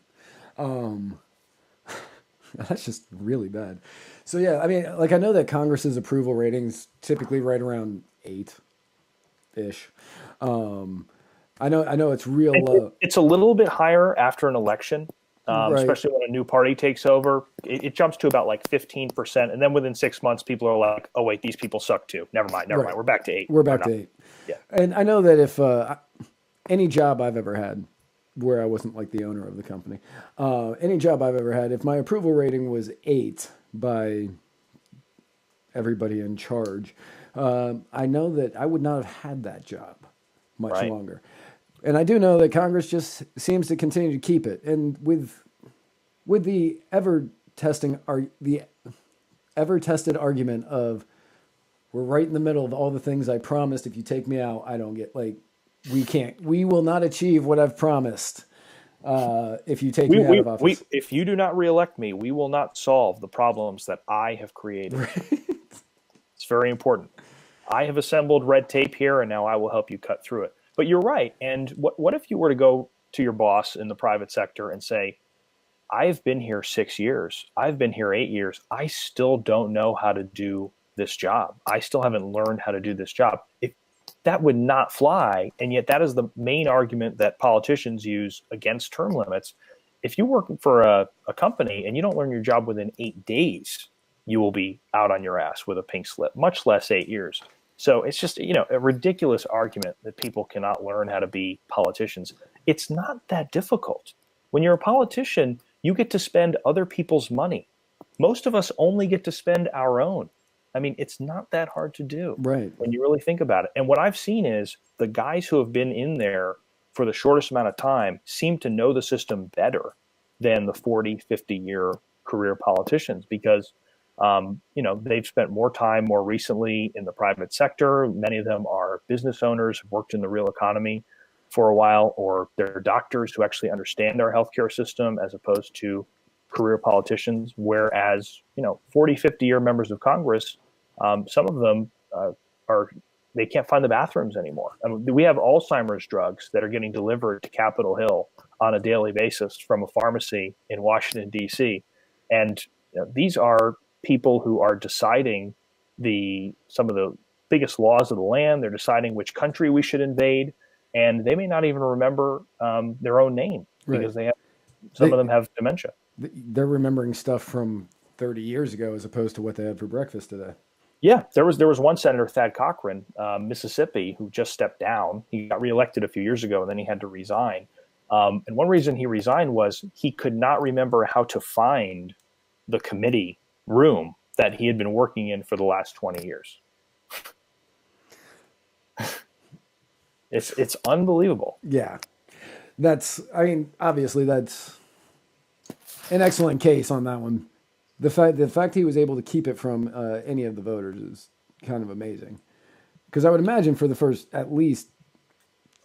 Speaker 2: That's just really bad. So yeah, I mean, like I know that Congress's approval ratings typically right around 8-ish. I know it's real low.
Speaker 3: It's a little bit higher after an election,
Speaker 2: Right.
Speaker 3: especially when a new party takes over. It jumps to about like 15%, and then within 6 months, people are like, "Oh wait, these people suck too. Never mind,
Speaker 2: Right.
Speaker 3: we're back to 8.
Speaker 2: We're
Speaker 3: Or
Speaker 2: back
Speaker 3: no.
Speaker 2: to 8.
Speaker 3: Yeah,
Speaker 2: And I know that if any job I've ever had, where I wasn't like the owner of the company, any job I've ever had, if my approval rating was 8 by everybody in charge, I know that I would not have had that job much
Speaker 3: right.
Speaker 2: longer. And I do know that Congress just seems to continue to keep it. And with the ever tested argument of we're right in the middle of all the things I promised. If you take me out, I don't get like we will not achieve what I've promised. If you take me out of office,
Speaker 3: If you do not reelect me, we will not solve the problems that I have created. It's very important. I have assembled red tape here, and now I will help you cut through it. But you're right. And what if you were to go to your boss in the private sector and say, I've been here 6 years. I've been here 8 years. I still don't know how to do this job. I still haven't learned how to do this job. That would not fly. And yet that is the main argument that politicians use against term limits. If you work for a company and you don't learn your job within 8 days, you will be out on your ass with a pink slip, much less 8 years. So it's just, a ridiculous argument that people cannot learn how to be politicians. It's not that difficult. When you're a politician, you get to spend other people's money. Most of us only get to spend our own. I mean, it's not that hard to do
Speaker 2: right?
Speaker 3: when you really think about it. And what I've seen is the guys who have been in there for the shortest amount of time seem to know the system better than the 40, 50-year career politicians because, they've spent more time more recently in the private sector. Many of them are business owners, have worked in the real economy for a while, or they're doctors who actually understand our healthcare system as opposed to career politicians. Whereas, 40, 50-year members of Congress, some of them they can't find the bathrooms anymore. I mean, we have Alzheimer's drugs that are getting delivered to Capitol Hill on a daily basis from a pharmacy in Washington, D.C. And these are people who are deciding some of the biggest laws of the land. They're deciding which country we should invade. And they may not even remember their own name because some of them have dementia.
Speaker 2: They're remembering stuff from 30 years ago as opposed to what they had for breakfast today.
Speaker 3: Yeah, there was one Senator, Thad Cochran, Mississippi, who just stepped down. He got reelected a few years ago, and then he had to resign. And one reason he resigned was he could not remember how to find the committee room that he had been working in for the last 20 years. It's unbelievable.
Speaker 2: Yeah. Obviously that's an excellent case on that one. The fact he was able to keep it from any of the voters is kind of amazing. Because I would imagine for the first at least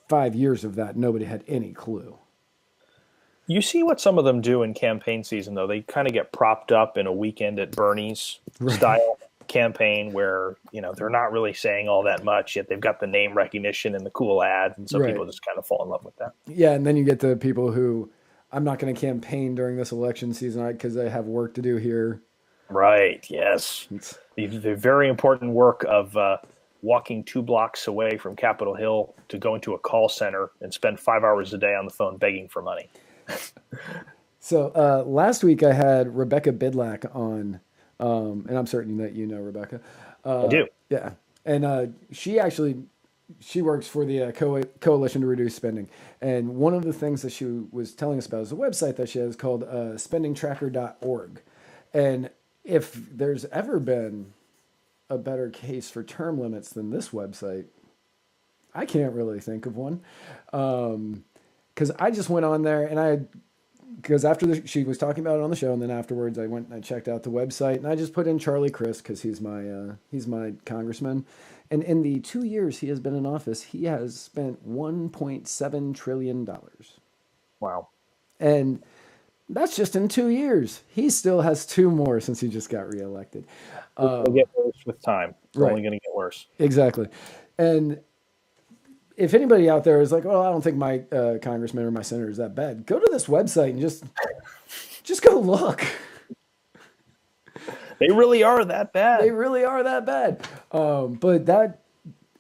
Speaker 2: 5 years of that, nobody had any clue.
Speaker 3: You see what some of them do in campaign season, though. They kind of get propped up in a weekend at Bernie's style campaign where, they're not really saying all that much, yet they've got the name recognition and the cool ads. And so people just kind of fall in love with that.
Speaker 2: Yeah, and then you get the people who, I'm not going to campaign during this election season because I have work to do here.
Speaker 3: Right, yes. The very important work of walking 2 blocks away from Capitol Hill to go into a call center and spend 5 hours a day on the phone begging for money.
Speaker 2: So last week I had Rebecca Bidlack on, and I'm certain that you know Rebecca.
Speaker 3: I do.
Speaker 2: Yeah, and she works for the Coalition to Reduce Spending. And one of the things that she was telling us about is a website that she has called spendingtracker.org. And if there's ever been a better case for term limits than this website, I can't really think of one. Because I just went on there and because after she was talking about it on the show, and then afterwards I went and I checked out the website, and I just put in Charlie Crist because he's my congressman. And in the 2 years he has been in office, he has spent $1.7 trillion.
Speaker 3: Wow.
Speaker 2: And that's just in 2 years. He still has 2 more since he just got reelected.
Speaker 3: It'll get worse with time. It's only going to get worse.
Speaker 2: Exactly. And if anybody out there is like, well, I don't think my congressman or my senator is that bad, go to this website and just go look.
Speaker 3: They really are that bad.
Speaker 2: They really are that bad. But that,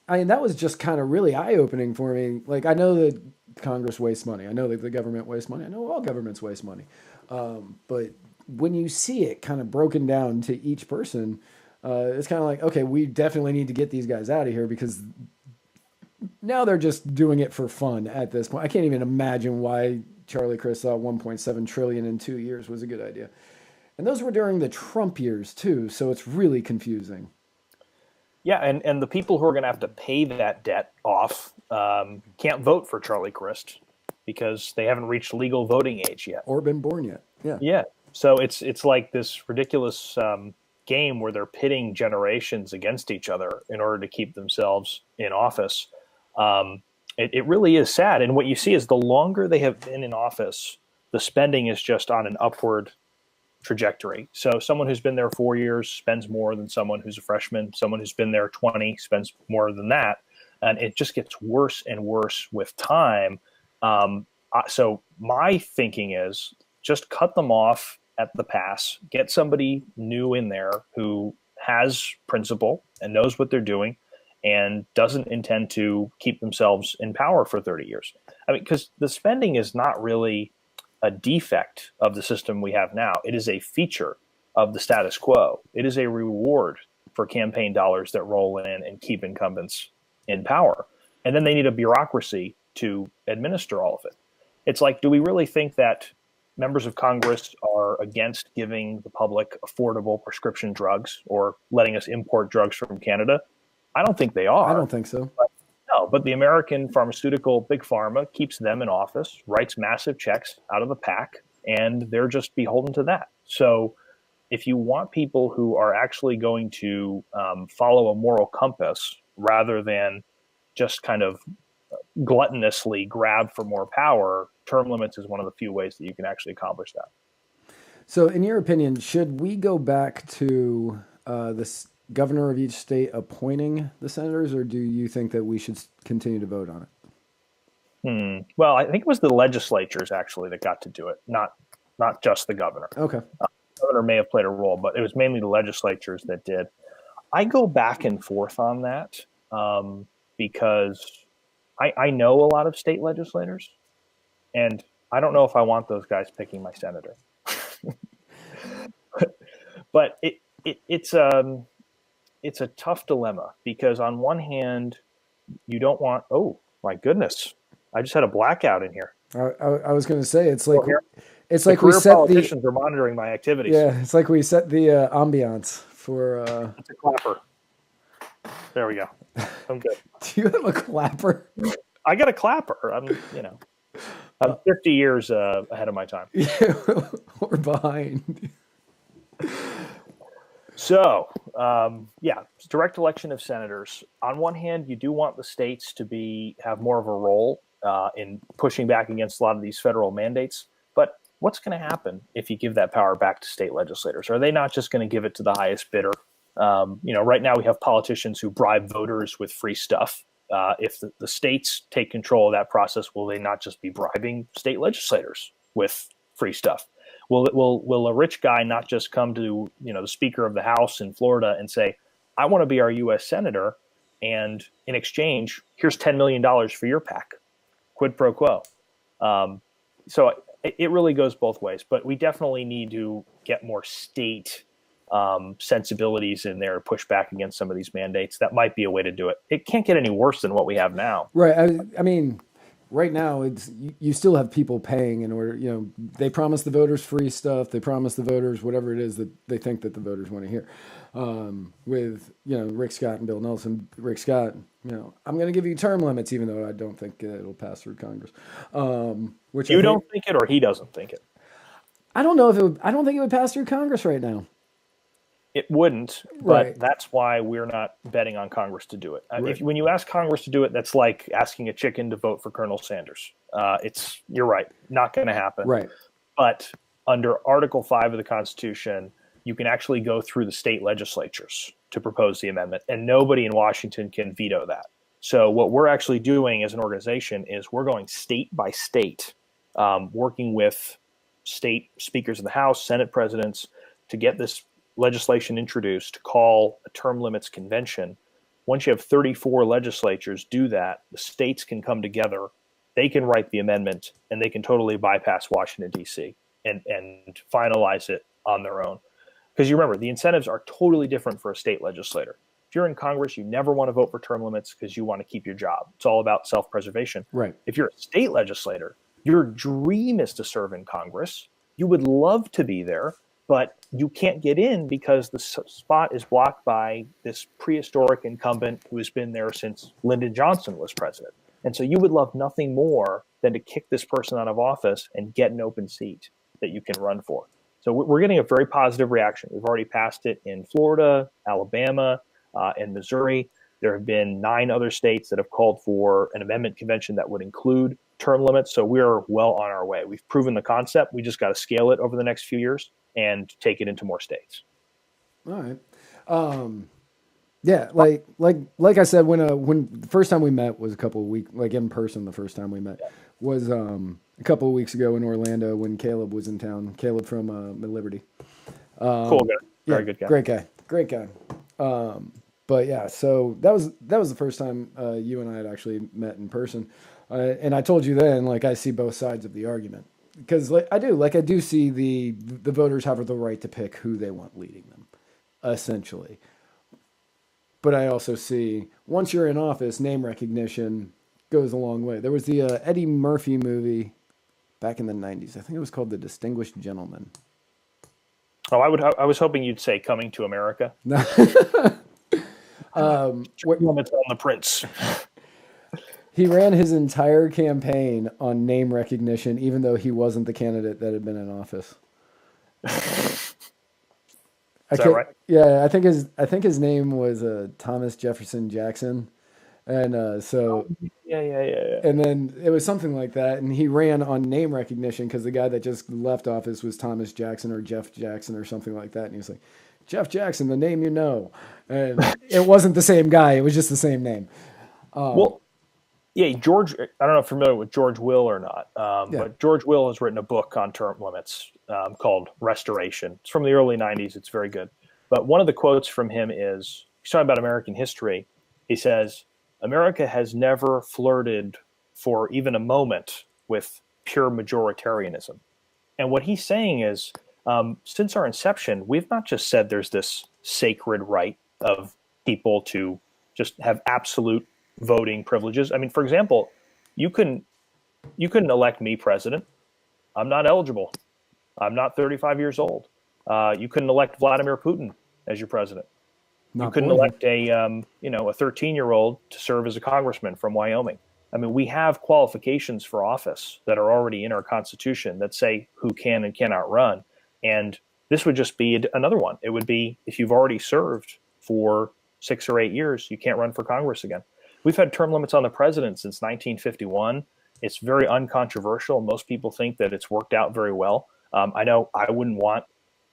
Speaker 2: I mean, that was just kind of really eye-opening for me. Like, I know that Congress wastes money. I know that the government wastes money. I know all governments waste money. But when you see it kind of broken down to each person, it's kind of like, okay, we definitely need to get these guys out of here because now they're just doing it for fun at this point. I can't even imagine why Charlie Crist thought 1.7 trillion in 2 years was a good idea. And those were during the Trump years too, so it's really confusing.
Speaker 3: Yeah, and the people who are going to have to pay that debt off can't vote for Charlie Crist because they haven't reached legal voting age yet.
Speaker 2: Or been born yet. Yeah.
Speaker 3: Yeah. So it's like this ridiculous game where they're pitting generations against each other in order to keep themselves in office. It really is sad. And what you see is the longer they have been in office, the spending is just on an upward trajectory. So someone who's been there 4 years spends more than someone who's a freshman. Someone who's been there 20 spends more than that. And it just gets worse and worse with time. So my thinking is just cut them off at the pass, get somebody new in there who has principle and knows what they're doing and doesn't intend to keep themselves in power for 30 years. I mean, because the spending is not really a defect of the system we have now. It is a feature of the status quo. It is a reward for campaign dollars that roll in and keep incumbents in power. And then they need a bureaucracy to administer all of it. It's like, do we really think that members of Congress are against giving the public affordable prescription drugs or letting us import drugs from Canada? I don't think they are.
Speaker 2: I don't think so.
Speaker 3: But the American pharmaceutical big pharma keeps them in office, writes massive checks out of the pack, and they're just beholden to that. So if you want people who are actually going to follow a moral compass rather than just kind of gluttonously grab for more power, term limits is one of the few ways that you can actually accomplish that.
Speaker 2: So in your opinion, should we go back to this governor of each state appointing the senators, or do you think that we should continue to vote on it?
Speaker 3: Well, I think it was the legislatures actually that got to do it, not just the governor.
Speaker 2: Okay.
Speaker 3: The governor may have played a role, but it was mainly the legislatures that did. I go back and forth on that because I know a lot of state legislators, and I don't know if I want those guys picking my senator. But it's a tough dilemma because on one hand, you don't want. Oh my goodness! I just had a blackout in here.
Speaker 2: I was going to say it's like
Speaker 3: we set politicians are monitoring my activities.
Speaker 2: Yeah, it's like we set the ambiance for.
Speaker 3: It's a clapper. There we go. I'm good.
Speaker 2: Do you have a clapper?
Speaker 3: I got a clapper. I'm 50 years ahead of my time.
Speaker 2: Yeah, or behind.
Speaker 3: So, direct election of senators. On one hand, you do want the states to have more of a role in pushing back against a lot of these federal mandates. But what's going to happen if you give that power back to state legislators? Are they not just going to give it to the highest bidder? Right now we have politicians who bribe voters with free stuff. If the states take control of that process, will they not just be bribing state legislators with free stuff? Will a rich guy not just come to the Speaker of the House in Florida and say, "I want to be our U.S. senator, and in exchange, here's $10 million for your PAC, quid pro quo." So it really goes both ways, but we definitely need to get more state sensibilities in there to push back against some of these mandates. That might be a way to do it. It can't get any worse than what we have now.
Speaker 2: Right. I mean, right now it's you still have people paying in order. They promise the voters free stuff. They promise the voters whatever it is that they think that the voters want to hear. With Rick Scott and Bill Nelson. Rick Scott, I'm going to give you term limits, even though I don't think it'll pass through Congress. Which
Speaker 3: you don't think it, or he doesn't think it.
Speaker 2: I don't know if it would. I don't think it would pass through Congress right now.
Speaker 3: It wouldn't, but
Speaker 2: right.
Speaker 3: That's why we're not betting on Congress to do it. Right. When you ask Congress to do it, that's like asking a chicken to vote for Colonel Sanders. You're right, not going to happen.
Speaker 2: Right.
Speaker 3: But under Article 5 of the Constitution, you can actually go through the state legislatures to propose the amendment, and nobody in Washington can veto that. So what we're actually doing as an organization is we're going state by state, working with state speakers of the House, Senate presidents, to get this legislation introduced to call a term limits convention. Once you have 34 legislatures do that, the states can come together, they can write the amendment, and they can totally bypass Washington, D.C. and finalize it on their own. Because you remember, the incentives are totally different for a state legislator. If you're in Congress, you never want to vote for term limits because you want to keep your job. It's all about self-preservation.
Speaker 2: Right.
Speaker 3: If you're a state legislator, your dream is to serve in Congress. You would love to be there, but you can't get in because the spot is blocked by this prehistoric incumbent who has been there since Lyndon Johnson was president. And so you would love nothing more than to kick this person out of office and get an open seat that you can run for. So we're getting a very positive reaction. We've already passed it in Florida, Alabama, and Missouri. There have been 9 other states that have called for an amendment convention that would include term limits. So we're well on our way. We've proven the concept. We just got to scale it over the next few years and take it into more states.
Speaker 2: All right. Yeah, like I said, when the first time we met was a couple of weeks, like in person, the first time we met was a couple of weeks ago in Orlando when Caleb was in town. Caleb from Mid-Liberty.
Speaker 3: Cool guy. Very good guy.
Speaker 2: Great guy. But yeah, so that was the first time you and I had actually met in person. And I told you then, like, I see both sides of the argument. Because I do see the voters have the right to pick who they want leading them, essentially. But I also see, once you're in office, name recognition goes a long way. There was the Eddie Murphy movie back in the 90s. I think it was called The Distinguished Gentleman.
Speaker 3: Oh, I was hoping you'd say Coming to America. Limits on the Prince.
Speaker 2: He ran his entire campaign on name recognition, even though he wasn't the candidate that had been in office.
Speaker 3: Is that right?
Speaker 2: Yeah, I think his name was Thomas Jefferson Jackson, and so
Speaker 3: yeah.
Speaker 2: And then it was something like that, and he ran on name recognition because the guy that just left office was Thomas Jackson or Jeff Jackson or something like that, and he was like, Jeff Jackson, the name you know, and it wasn't the same guy; it was just the same name.
Speaker 3: Yeah, George. I don't know if you're familiar with George Will or not, but George Will has written a book on term limits called Restoration. It's from the early 90s. It's very good. But one of the quotes from him is, he's talking about American history. He says, America has never flirted for even a moment with pure majoritarianism. And what he's saying is, since our inception, we've not just said there's this sacred right of people to just have absolute voting privileges. I mean, for example, you couldn't elect me president. I'm not eligible. I'm not 35 years old. You couldn't elect Vladimir Putin as your president. You couldn't elect a 13-year-old to serve as a congressman from Wyoming. I mean, we have qualifications for office that are already in our Constitution that say who can and cannot run. And this would just be another one. It would be, if you've already served for 6 or 8 years, you can't run for Congress again. We've had term limits on the president since 1951. It's very uncontroversial. Most people think that it's worked out very well. I know I wouldn't want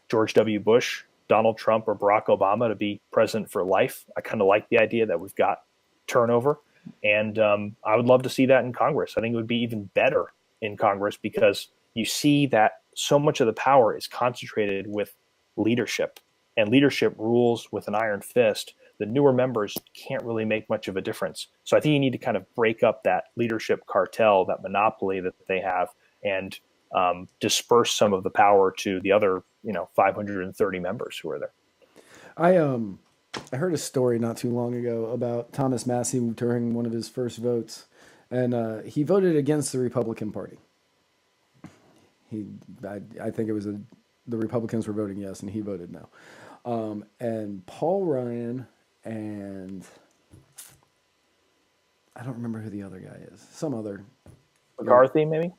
Speaker 3: George W. Bush, Donald Trump, or Barack Obama to be president for life. I kind of like the idea that we've got turnover. And I would love to see that in Congress. I think it would be even better in Congress because you see that so much of the power is concentrated with leadership, and leadership rules with an iron fist. The newer members can't really make much of a difference. So I think you need to kind of break up that leadership cartel, that monopoly that they have, and disperse some of the power to the other, 530 members who are there.
Speaker 2: I heard a story not too long ago about Thomas Massey during one of his first votes, and he voted against the Republican Party. I think it was the Republicans were voting yes, and he voted no. And Paul Ryan and I don't remember who the other guy is. Some other
Speaker 3: McCarthy, maybe?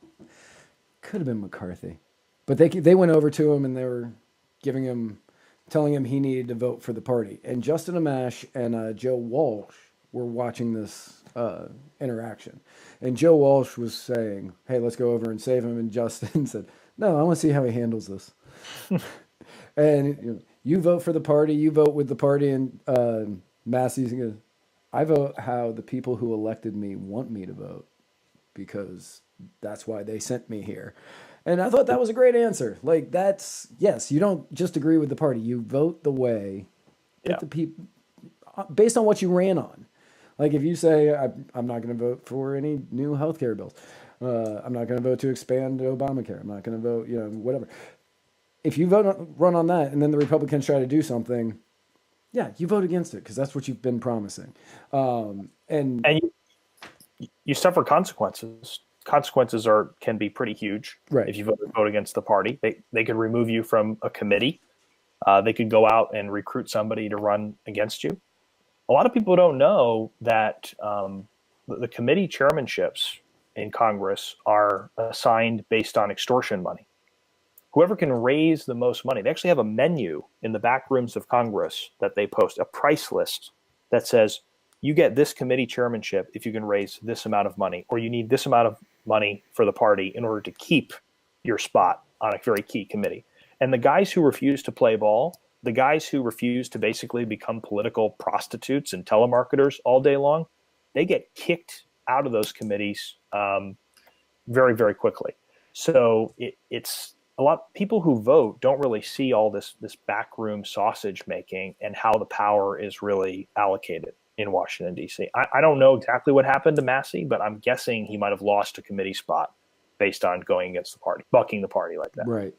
Speaker 2: Could have been McCarthy. But they went over to him and they were telling him he needed to vote for the party. And Justin Amash and Joe Walsh were watching this interaction. And Joe Walsh was saying, hey, let's go over and save him. And Justin said, no, I want to see how he handles this. And you vote for the party, you vote with the party. And Massey's going to, I vote how the people who elected me want me to vote because that's why they sent me here. And I thought that was a great answer. Like that's yes, you don't just agree with the party. You vote the way that the people based on what you ran on. Like if you say I'm not going to vote for any new healthcare bills, I'm not going to vote to expand Obamacare. I'm not going to vote, whatever. If you run on that, and then the Republicans try to do something, yeah, you vote against it because that's what you've been promising, and
Speaker 3: you suffer consequences. Consequences can be pretty huge.
Speaker 2: Right.
Speaker 3: If you vote against the party. They could remove you from a committee. They could go out and recruit somebody to run against you. A lot of people don't know that the committee chairmanships in Congress are assigned based on extortion money. Whoever can raise the most money, they actually have a menu in the back rooms of Congress that they post, a price list that says, you get this committee chairmanship if you can raise this amount of money, or you need this amount of money for the party in order to keep your spot on a very key committee. And the guys who refuse to play ball, the guys who refuse to basically become political prostitutes and telemarketers all day long, they get kicked out of those committees very, very quickly. So it's a lot. People who vote don't really see all this backroom sausage making and how the power is really allocated in Washington, D.C. I don't know exactly what happened to Massey, but I'm guessing he might have lost a committee spot based on going against the party, bucking the party like that.
Speaker 2: Right.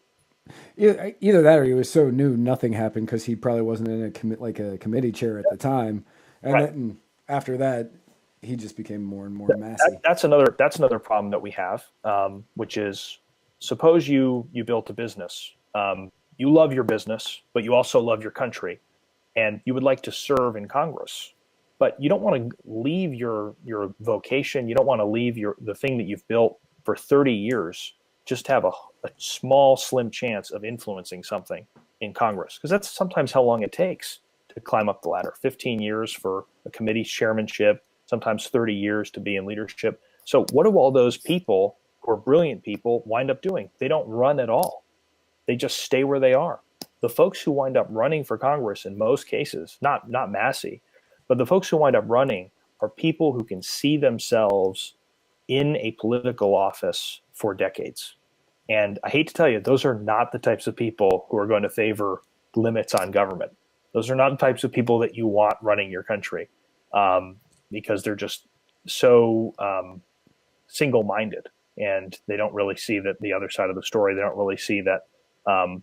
Speaker 2: Either that or he was so new, nothing happened because he probably wasn't in a committee chair at the time. And then after that, he just became more and more Massey.
Speaker 3: That's another problem that we have, which is suppose you built a business. You love your business, but you also love your country, and you would like to serve in Congress. But you don't want to leave your vocation. You don't want to leave the thing that you've built for 30 years just to have a small, slim chance of influencing something in Congress. Because that's sometimes how long it takes to climb up the ladder. 15 years for a committee chairmanship, sometimes 30 years to be in leadership. So what do all those people who are brilliant people wind up doing? They don't run at all. They just stay where they are. The folks who wind up running for Congress in most cases, not Massey, but the folks who wind up running are people who can see themselves in a political office for decades. And I hate to tell you, those are not the types of people who are going to favor limits on government. Those are not the types of people that you want running your country because they're just so single-minded, and they don't really see that the other side of the story. They don't really see that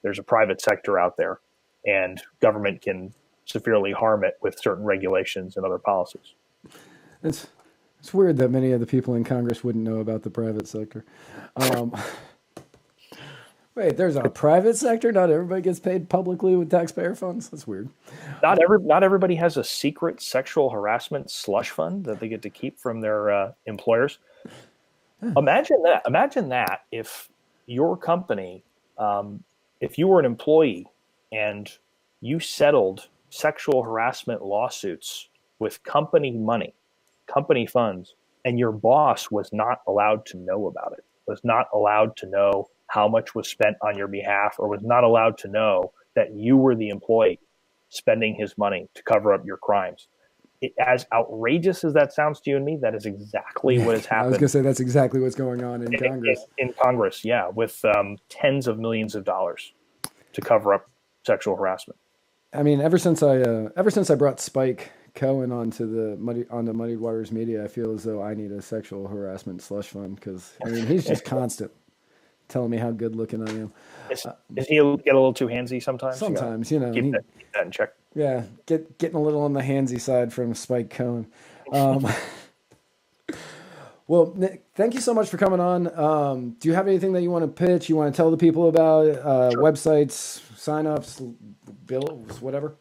Speaker 3: there's a private sector out there, and government can severely harm it with certain regulations and other policies.
Speaker 2: It's weird that many of the people in Congress wouldn't know about the private sector. Wait, there's a private sector? Not everybody gets paid publicly with taxpayer funds? That's weird.
Speaker 3: Not everybody has a secret sexual harassment slush fund that they get to keep from their employers. Imagine that if your company, if you were an employee and you settled sexual harassment lawsuits with company money, company funds, and your boss was not allowed to know about it, was not allowed to know how much was spent on your behalf, or was not allowed to know that you were the employee spending his money to cover up your crimes. As outrageous as that sounds to you and me, that is exactly what has happened.
Speaker 2: I was going to say that's exactly what's going on in Congress.
Speaker 3: In Congress, yeah, with tens of millions of dollars to cover up sexual harassment.
Speaker 2: I mean, ever since I brought Spike Cohen onto Muddied Waters Media, I feel as though I need a sexual harassment slush fund because I mean he's just constant telling me how good looking I am.
Speaker 3: Does he get a little too handsy sometimes?
Speaker 2: Sometimes,
Speaker 3: keep that in check.
Speaker 2: Yeah, getting a little on the handsy side from Spike Cohen. Well, Nick, thank you so much for coming on. Do you have anything that you want to pitch? You want to tell the people about
Speaker 3: Sure.
Speaker 2: Websites, signups, bills, whatever?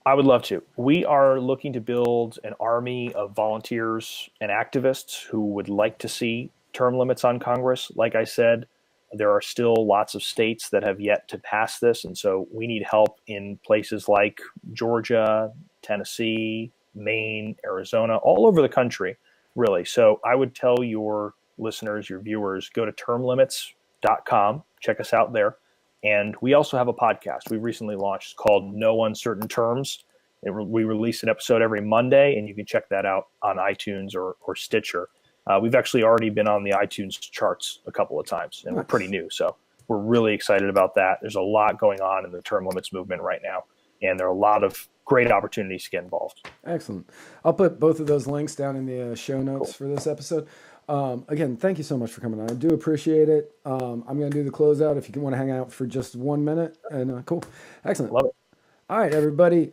Speaker 3: I would love to. We are looking to build an army of volunteers and activists who would like to see term limits on Congress. Like I said, there are still lots of states that have yet to pass this, and so we need help in places like Georgia, Tennessee, Maine, Arizona, all over the country, really. So I would tell your listeners, your viewers, go to termlimits.com, check us out there. And we also have a podcast we recently launched called No Uncertain Terms. We release an episode every Monday, and you can check that out on iTunes or Stitcher. We've actually already been on the iTunes charts a couple of times, and we're pretty new. So we're really excited about that. There's a lot going on in the term limits movement right now, and there are a lot of great opportunities to get involved.
Speaker 2: Excellent. I'll put both of those links down in the show notes for this episode. Again, thank you so much for coming on. I do appreciate it. I'm going to do the closeout if you want to hang out for just 1 minute. And cool. Excellent.
Speaker 3: Love it.
Speaker 2: All right, everybody.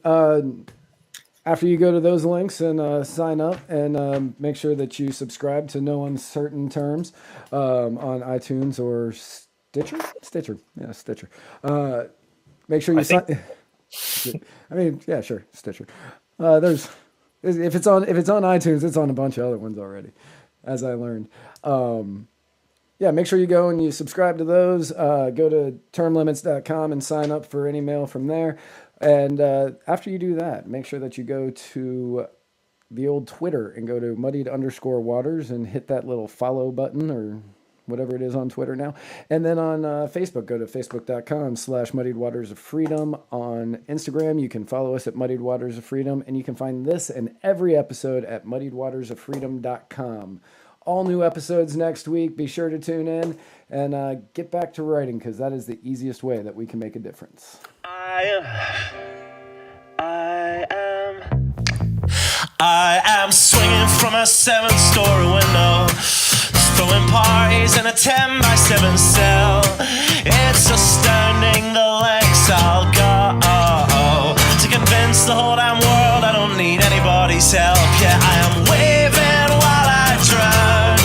Speaker 2: After you go to those links and sign up and make sure that you subscribe to No Uncertain Terms on iTunes or Stitcher. Yeah, Stitcher. Make sure you sign. I mean, yeah, sure, Stitcher. If it's on iTunes, it's on a bunch of other ones already, as I learned. Yeah, make sure you go and you subscribe to those. Go to termlimits.com and sign up for any mail from there. And after you do that, make sure that you go to the old Twitter and go to muddied_waters and hit that little follow button or whatever it is on Twitter now. And then on Facebook, go to facebook.com/muddiedwatersofreedom. On Instagram, you can follow us at Muddied Waters of Freedom. And you can find this and every episode at muddiedwatersoffreedom.com. All new episodes next week. Be sure to tune in and get back to writing, because that is the easiest way that we can make a difference.
Speaker 1: I am swinging from a 7-story window, throwing parties in a 10x7 cell. It's astounding the lengths I'll go to convince the whole damn world I don't need anybody's help. Yeah, I am waving while I drown.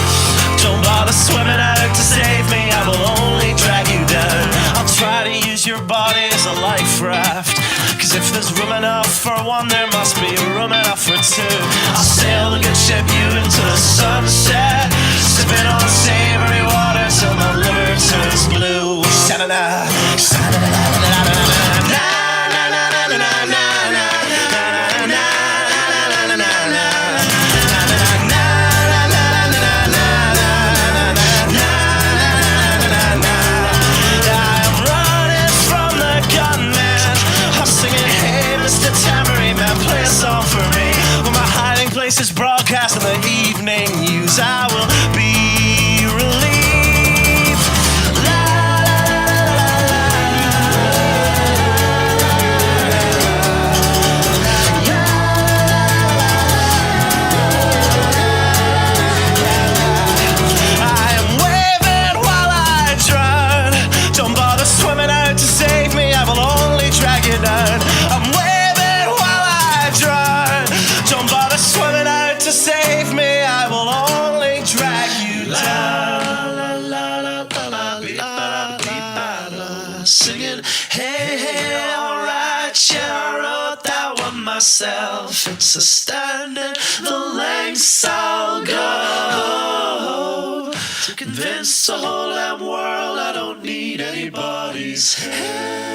Speaker 1: Don't bother swimming out to save me, I will only drag you down. I'll try to use your body as a life raft, cause if there's room enough for one, there must be room enough for two. I'll sail the good ship you into the sunset, sipping on savory water till my liver turns blue. Sha-na-na, sha-na-na-na-na-na-na-na. Places broadcast in the evening news, I will be relieved. La, la, la, I am waving while I drown. Don't bother swimming out to save me, I will only drag you down. I'm waving while I drown. Don't bother swimming out to save me, I will only drag you down. La, la, la, la, la, la, la, singing, hey, hey, alright, yeah, I wrote that one myself. It's astounding the lengths I'll go to convince the whole damn world I don't need anybody's help.